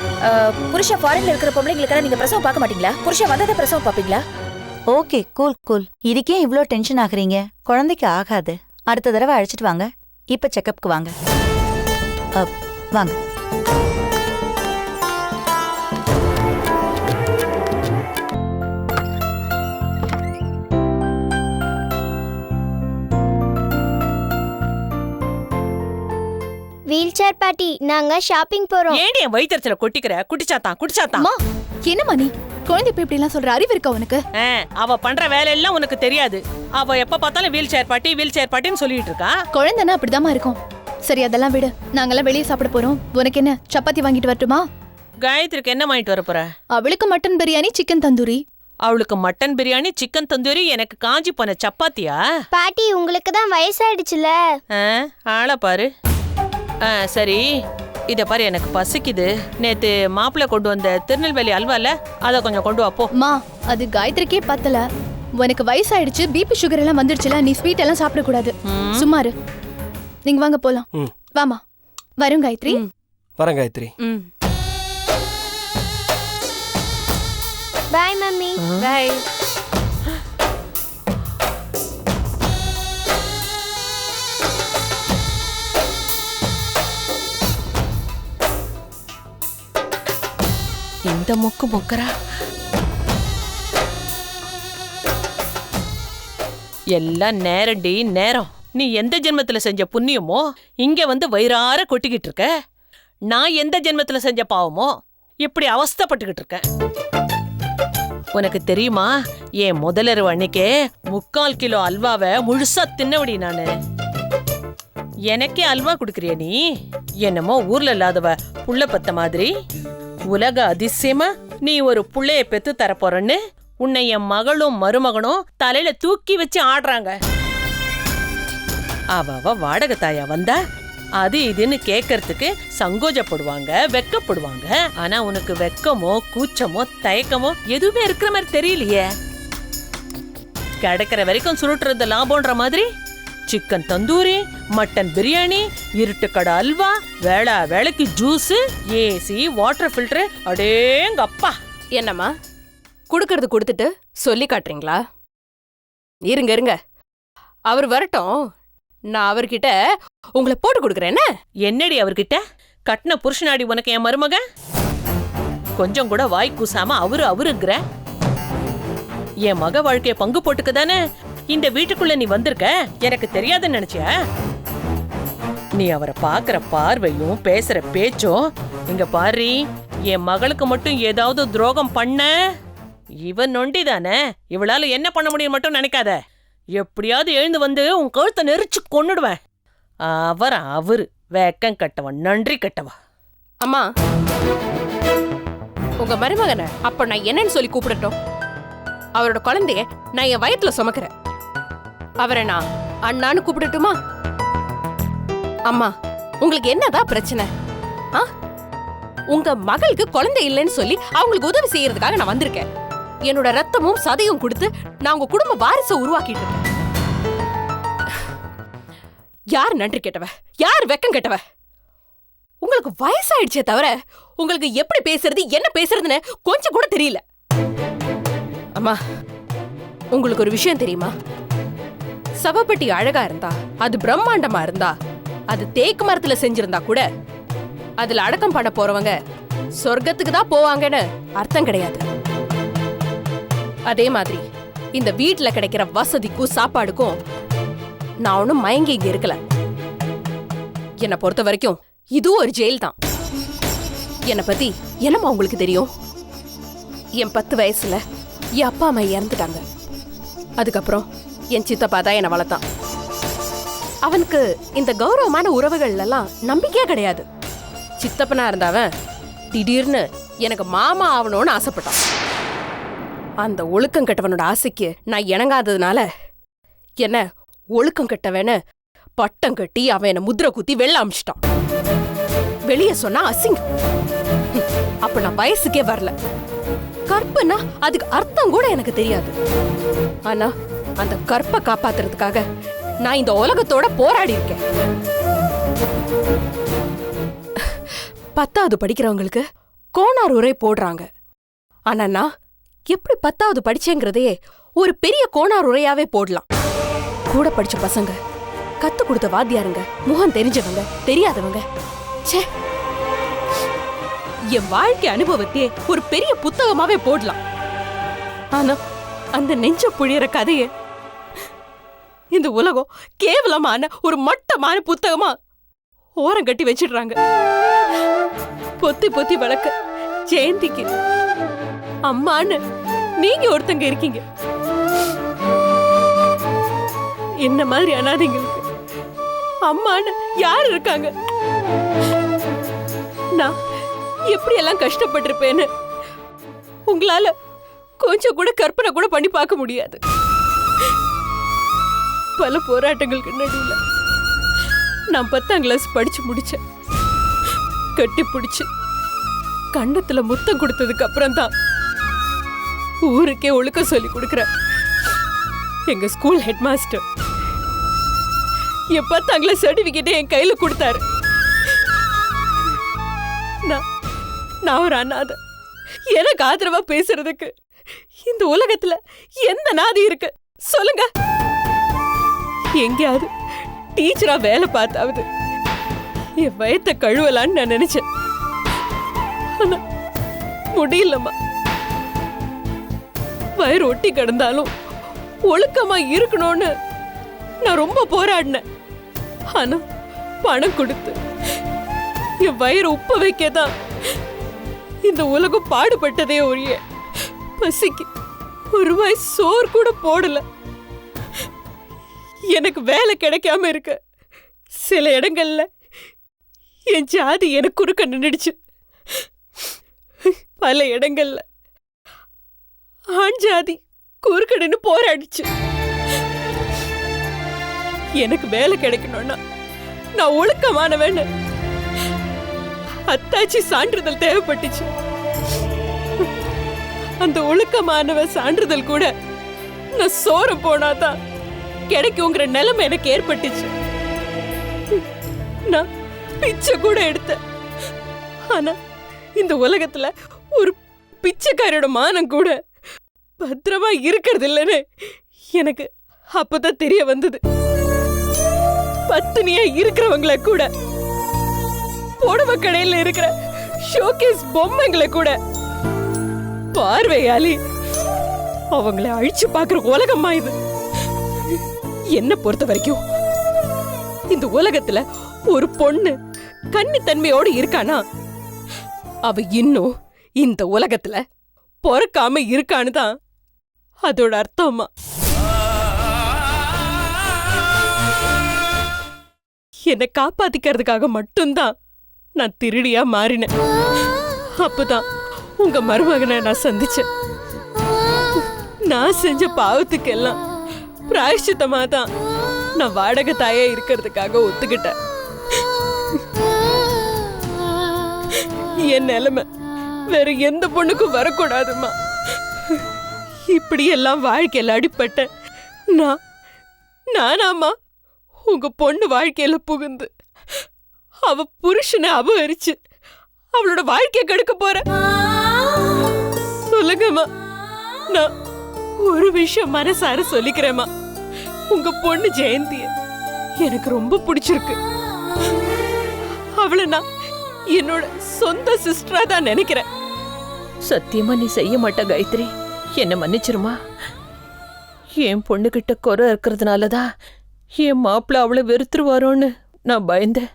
Speaker 7: புருஷன் ஃபாரின்ல இருக்கிற பொம்பளைங்களுக்கெல்லாம் நீங்க பிரசவம் பார்க்க மாட்டீங்களா? புருஷன் வந்ததை பிரசவம் பார்ப்பீங்களா?
Speaker 9: Okay, cool cool. இதுக்கே இவ்ளோ டென்ஷன் ஆகுறீங்க? குழந்தைக்கு ஆகாது. அடுத்த தடவை அழைச்சிட்டு வாங்க. இப்ப செக்கப்க்கு வாங்க. வாங்க.
Speaker 3: வீல் சேர் பாட்டி, நாங்க ஷாப்பிங் போறோம்.
Speaker 2: ஏண்டி என் வயிற்றுல கொட்டிக்கிற? குடிச்சாத்தான்.
Speaker 3: அம்மா, என்னம்மா நீ? குழந்தை இப்ப இப்படி எல்லாம் சொல்ற அறிவு இருக்கா உனக்கு?
Speaker 2: அவ பண்ற வேலை எல்லாம் உனக்கு தெரியாது. அவ எப்ப பார்த்தாலும் வீல் சேர் பாட்டின்னு சொல்லிட்டு இருக்கா.
Speaker 3: குழந்தைன்னா அப்படிதாம்மா இருக்கும். சரி, அதெல்லாம் விடு. நாங்கெல்லாம் வெளியே சாப்பிட போறோம். உனக்கு என்ன, சப்பாத்தி வாங்கிட்டு வரட்டுமா?
Speaker 2: காயத்ரிக்கு என்ன வாங்கிட்டு வர போற?
Speaker 3: அவளுக்கு மட்டன் பிரியாணி, சிக்கன் தந்தூரி.
Speaker 2: அவளுக்கு மட்டன் பிரியாணி, சிக்கன் தந்தூரி, எனக்கு காஞ்சி போன சப்பாத்தியா?
Speaker 3: பாட்டி, உங்களுக்கு தான் வயசாயிடுச்சுல.
Speaker 2: ஆளை பாரு. சரி, இத பாரு, எனக்கு பசிக்குது. நேத்து மாப்பிள்ள கொண்டு வந்த திருநெல்வேலி அல்வால, அத கொஞ்சம் கொண்டு வாப்போ.
Speaker 3: மா, அது காயத்ரிக்கே பத்தல. உனக்கு வயசாயிடுச்சு, பிபி சுகர் எல்லாம் வந்துருச்சுல, நீ ஸ்வீட் எல்லாம் சாப்பிட கூடாது. சுமாரு. நீங்க வாங்க போலாம். வாமா. வரும் காயத்ரி.
Speaker 4: வரேன் காயத்ரி.
Speaker 3: Bye mummy.
Speaker 5: பாய்.
Speaker 2: இந்த மொக்கு மொக்கரா. எல்லாம் நேரடி நேரம். நீ எந்த ஜென்மத்துல செஞ்ச புண்ணியமோ இங்க வந்து வயிறார கொட்டிக்கிட்டு இருக்க. நான் எந்த ஜென்மத்துல செஞ்ச பாவமோ இப்படி அவஸ்தைப்பட்டுக்கிட்டு இருக்கேன். உனக்கு தெரியுமா, என் முதலரவு அன்னைக்கே 3/4 கிலோ அல்வாவை முழுசா தின்னவடி நானு. எனக்கே அல்வா குடுக்கறிய நீ? என்னமோ ஊர்ல இல்லாதவ புள்ள பத்த மாதிரி. உலக அதிசயமா நீ ஒரு புள்ளைய பெத்து தரப்போறன்னு உன்னை என் மகளும் மருமகனும் தலையில தூக்கி வச்சு ஆடுறாங்க. அவ வாடகை தாயா வந்தா அது இதுன்னு கேட்கறதுக்கு சங்கோஜப்படுவாங்க, வெக்கப்படுவாங்க. ஆனா உனக்கு வெக்கமோ கூச்சமோ தயக்கமோ எதுவுமே இருக்கிற மாதிரி தெரியலையே. கிடைக்கிற வரைக்கும் சுருட்டுறது லாபம்ன்ற மாதிரி சிக்கன் தந்தூரி, மட்டன் பிரியாணி, இருட்டுக்கடை அல்வா, வேளைக்கு ஜூஸ், ஏசி, வாட்டர் ஃபில்டர். அடேங்கப்பா.
Speaker 5: என்னம்மா, குடுக்கறது கொடுத்துட்டு சொல்லி காட்டுறீங்களா? இருங்க, அவர் வரட்டும், நான் அவர்கிட்ட உங்களை போட்டு கொடுக்குறேன்.
Speaker 2: என்னடி அவர்கிட்ட? கட்டின புருஷனாடி உனக்கு என் மருமக? கொஞ்சம் கூட வாய் கூசாம அவருங்கிற. என் மக வாழ்க்கைய பங்கு போட்டுக்க தானே இந்த வீட்டுக்குள்ள நீ வந்திருக்க. எனக்கு தெரியாதுன்னு நினைச்சியா? நீ அவரை பாக்குற பார்வையும் பேசுற பேச்சும். இங்க பாரு, என் மகளுக்கு மட்டும் ஏதாவது துரோகம் பண்ண இவன் நொண்டிதானே, இவளால என்ன பண்ண முடியும் மட்டும் நினைக்காத. எப்படியாவது எழுந்து வந்து உன் கழுத்தை நெரிச்சு கொன்னுடுவேன். அவரு வேக்கம் கட்டவன், நன்றி கட்டவா.
Speaker 5: அம்மா, உங்க மருமகனை அப்ப நான் என்னன்னு சொல்லி கூப்பிடட்டும்? அவரோட குழந்தைய நான் என் வயத்துல சுமக்கிறேன். அவரை நான் அண்ணான்னு கூப்பிடட்டுமா? அம்மா, உங்களுக்கு என்னதான் பிரச்சனை? உங்க மகளுக்கு குழந்தை இல்லைன்னு சொல்லி அவங்களுக்கு உதவி செய்யறதுக்காக நான் வந்திருக்கேன். என்னோட ரத்தமும் சதையும் கொடுத்து நான் உங்க குடும்ப வாரிசை உருவாக்கிட்டு இருக்கேன். யார் நன்றி கேட்டவ? யார் வெக்கம் கேட்டவ? உங்களுக்கு வயசாயிடுச்சே தவிர உங்களுக்கு எப்படி பேசுறது, என்ன பேசுறதுன்னு கொஞ்சம் கூட தெரியல. அம்மா, உங்களுக்கு ஒரு விஷயம் தெரியுமா? சவப்பெட்டி அழகா இருந்தா, அது பிரம்மாண்டமா இருந்தா, அது தேக்கு மரத்துல செஞ்சிருந்தா கூட அதுல அடக்கம் பண்ண போறவங்க சொர்க்கத்துக்கு தான் போவாங்கன்னு அர்த்தம் கிடையாது. அதே மாதிரி இந்த வீட்டுல கிடைக்கிற வசதிக்கும் சாப்பாடுக்கும் நான் ஒன்னும் மயங்கி இங்க இருக்கல. என்னை பொறுத்த வரைக்கும் இதுவும் ஒரு ஜெயில் தான். என்னை பத்தி என்னமா உங்களுக்கு தெரியும்? என் 10 வயசுல என் அப்பா அம்மா இறந்துட்டாங்க. அதுக்கப்புறம் என் சித்தப்பா தான் என்னை வளர்த்தான். அவனுக்கு இந்த கௌரவமான உறவுகள் எல்லாம் நம்பிக்கையே கிடையாது. சித்தப்பனா இருந்தவன் திடீர்னு எனக்கு மாமா ஆகணும்னு ஆசைப்பட்டான். அந்த ஒழுக்கம் கெட்டவனோட ஆசைக்கு நான் இணங்காததுனால என்ன ஒழுக்கம் கெட்டவன்னு பட்டம் கட்டி அவன் என்ன முத்திரை குத்தி வெளில அமிச்சிட்டான். வெளியே சொன்னா அசிங்கம். அப்ப நான் வயசுக்கே வரல. கற்பனா அதுக்கு அர்த்தம் கூட எனக்கு தெரியாது. ஆனா அந்த கற்பை காப்பாத்துறதுக்காக நான் இந்த உலகத்தோட போராடி இருக்கேன். 10வது படிக்கிறவங்களுக்கு கோணார் உரை போடுறாங்க. ஆனா நான் எப்படி 10வது படிச்சேங்கிறதே ஒரு பெரிய கோணார் உரையாவே போடலாம். கூட படிச்ச பசங்க, கத்து கொடுத்த வாத்தியாருங்க, முகம் தெரிஞ்சவங்க, தெரியாதவங்க, ச்சே, என் வாழ்க்கை அனுபவத்தையே ஒரு பெரிய புத்தகமாவே போடலாம். ஆனா அந்த நெஞ்ச புழியற கதைய இந்த உலகம் கேவலமான ஒரு மட்டமான புத்தகமா ஓரம் கட்டி வச்சிடுறாங்க. பொத்தி பொத்தி வளர்க்க ஜெயந்திக்கு அம்மான்னு நீங்க ஒருத்தங்க இருக்கீங்க. என்ன மாதிரி அனாதைங்களுக்கு அம்மான்னு யார் இருக்காங்க? நான் எப்படி எல்லாம் கஷ்டப்பட்டிருப்பேன்னு உங்களால கொஞ்சம் கூட கற்பனை கூட பண்ணி பார்க்க முடியாது. பல போராட்டங்களுக்கு நடுவில் நான் 10ஆம் கிளாஸ் படிச்சு முடிச்சேன். கட்டி பிடிச்சு கண்ணத்துல முத்தம் கொடுத்ததுக்கு அப்புறம் தான் ஊருக்கே ஒழுக்கம் சொல்லி கொடுக்குறேன். எங்க ஸ்கூல் ஹெட் மாஸ்டர் என் 10ஆம் கிளாஸ் சர்டிபிகேட்டை என் கையில கொடுத்தாரு. நான் ஒரு அநாதை. எனக்கு ஆதரவா பேசுறதுக்கு இந்த உலகத்துல எந்த நாதி இருக்கு சொல்லுங்க? எங்கேயாவது டீச்சரா வேலை பார்த்தாவது என் வயத்தை கழுவலான்னு நான் நினைச்சேன். ஆனா முடியலம்மா. வயிறு ஒட்டி கிடந்தாலும் ஒழுக்கமா இருக்கணும்னு நான் ரொம்ப போராடினேன். ஆனா பணம் கொடுத்து என் வயிறு உப்ப வைக்கதான் இந்த உலகம் பாடுபட்டதே ஒழிய பசிக்கு ஒரு ரூபாய் சோறு கூட போடல. எனக்கு வேலை கிடைக்காம இருக்க சில இடங்கள்ல என் ஜாதி எனக்கு குறுக்க நின்னுடுச்சு. பல இடங்கள்ல ஆண் ஜாதி குறுக்கடுன்னு போராடிச்சு. எனக்கு வேலை கிடைக்கணும்னா நான் ஒழுக்கமானவன்னு அத்தாச்சி சான்றிதழ் தேவைப்பட்டுச்சு. அந்த ஒழுக்கமானவ சான்றிதழ் கூட நான் சோரம் போனாதான் கிடைக்குங்கிற நிலைமை எனக்கு ஏற்பட்டுச்சு. நான் பிச்சை கூட எடுத்தேன். ஆனா இந்த உலகத்துல ஒரு பிச்சைக்காரோட மானம் கூட பத்திரமா இருக்கிறது இல்லைன்னு எனக்கு அப்பதான் தெரிய வந்தது. பத்தினியா இருக்கிறவங்கள கூட, புடவை கடையில இருக்கிற ஷோகேஸ் பொம்மைங்களை கூட பார்வையாளி அவங்கள அழிச்சு பாக்குற உலகமா இது. என்ன பொறுத்த வரைக்கும் இந்த உலகத்துல ஒரு பொண்ணு கன்னித்தன்மையோடு இருக்கானா அவ இன்னும் இந்த உலகத்துல பொறுக்காம இருக்கான்னு தான் அதோட அர்த்தம்மா. என்னை காப்பாத்திக்கிறதுக்காக மட்டும்தான் நான் திருடியா மாறினேன். அப்பதான் உங்க மருமகனை நான் சந்திச்சேன். நான் செஞ்ச பாவத்துக்கெல்லாம் பிராயஷ்சித்தமா தான் நான் வாடகை தாயா இருக்கிறதுக்காக ஒத்துக்கிட்டேன். என் நிலைமை வேற எந்த பொண்ணுக்கும் வரக்கூடாதுமா. இப்படி எல்லாம் வாழ்க்கையில அடிப்பட்ட நானாமா உங்க பொண்ணு வாழ்க்கையில புகுந்து அவ புருஷனை அபகரிச்சு அவளோட வாழ்க்கைய கெடுக்க போற. சொல்லுங்கம்மா, நான் ஒரு விஷயம் மனசார சொல்லிக்கிறேம்மா. உங்க பொண்ணு ஜெயந்திய எனக்கு ரொம்ப பிடிச்சிருக்கு. அவளை நான் என்னோட சொந்த சிஸ்டரா தான் நினைக்கிறேன்.
Speaker 2: சத்தியமா நீ செய்ய மாட்ட காயத்ரி, என்ன மன்னிச்சிருமா. என் பொண்ணுகிட்ட குறை இருக்கிறதுனாலதான் என் மாப்பிள்ள அவளை வெறுத்துருவாரோன்னு நான் பயந்தேன்.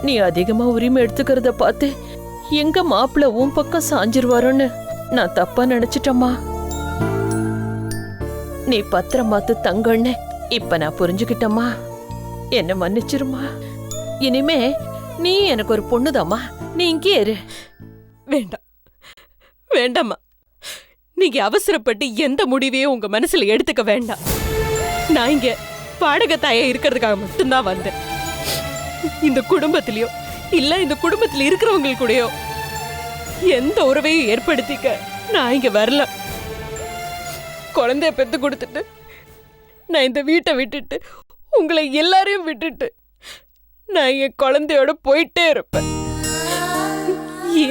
Speaker 2: நீ அதிகமா உரிமை எடுத்துக்கிறத பார்த்து எங்க மாப்பிள்ள உன் பக்கம் சாஞ்சிருவாரோன்னு நான் தப்பா நினைச்சிட்டம்மா. நீ பத்திரமாத்து தங்கன்னு இப்ப நான் புரிஞ்சுக்கிட்டம்மா. என்ன மன்னிச்சிருமா. இனிமே நீ எனக்கு ஒரு பொண்ணுதாம்மா. நீ இங்கே இரு.
Speaker 5: வேண்டாம் வேண்டாம்மா, நீங்க அவசரப்பட்டு எந்த முடிவையும் உங்க மனசுல எடுத்துக்க வேண்டாம். நான் இங்க வாடகை தாயா இருக்கிறதுக்காக மட்டும்தான் வந்தேன். இந்த குடும்பத்திலயோ இல்ல இந்த குடும்பத்துல இருக்கிறவங்க கூடயோ எந்த உறவையும் ஏற்படுத்திக்க நான் இங்க வரல. குழந்தைய பெத்து கொடுத்துட்டு நான் இந்த வீட்டை விட்டுட்டு உங்களை எல்லாரையும் விட்டுட்டு நான் என் குழந்தையோட போயிட்டே இருப்பேன்.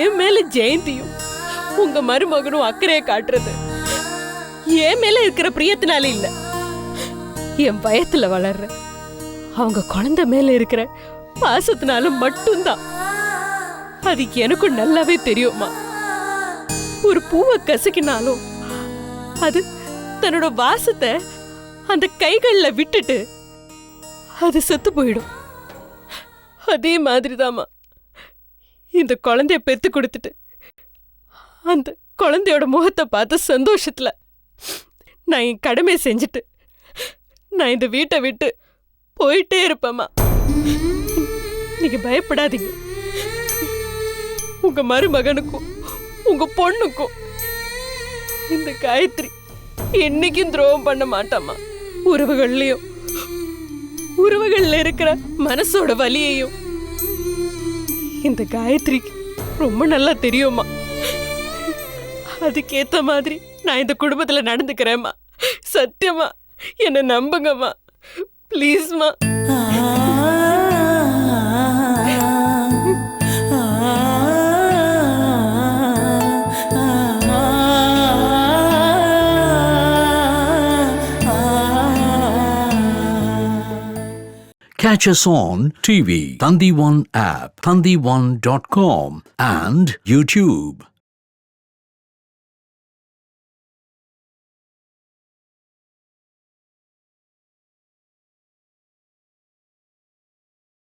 Speaker 5: என் மேல ஜெயந்தியும் உங்க மருமகனும் அக்கறையை காட்டுறது என் மேல இருக்கிற பிரியத்தினால இல்ல, என் பயத்துல வளர்ற அவங்க குழந்தை மேல இருக்கிற பாசத்தினால மட்டும்தான். அது எனக்கும் நல்லாவே தெரியுமா. ஒரு பூவை கசக்கினாலும் அது தன்னோட வாசத்தை அந்த கைகள்ல விட்டுட்டு அது செத்து போயிடும். அதே மாதிரிதாம்மா இந்த குழந்தைய பெத்து கொடுத்துட்டு அந்த குழந்தையோட முகத்தை பார்த்த சந்தோஷத்துல நான் என் கடமையை செஞ்சுட்டு நான் இந்த வீட்டை விட்டு போயிட்டே இருப்பேம்மா. நீங்க பயப்படாதீங்க. உங்க மருமகனுக்கும் உங்க பொண்ணுக்கும் இந்த காயத்ரி என்னைக்கும் துரோகம் பண்ண மாட்டாமா. உறவுகள்ல இருக்கிற மனசோட வலியையும் இந்த காயத்ரிக்கு ரொம்ப நல்லா தெரியுமா. அதுக்கேத்த மாதிரி நான் இந்த குடும்பத்துல நடந்துக்கிறேம்மா. சத்தியமா என்ன நம்புங்கம்மா, ப்ளீஸ்மா.
Speaker 13: Catch us on TV, Thandivan app, thandivan.com and YouTube.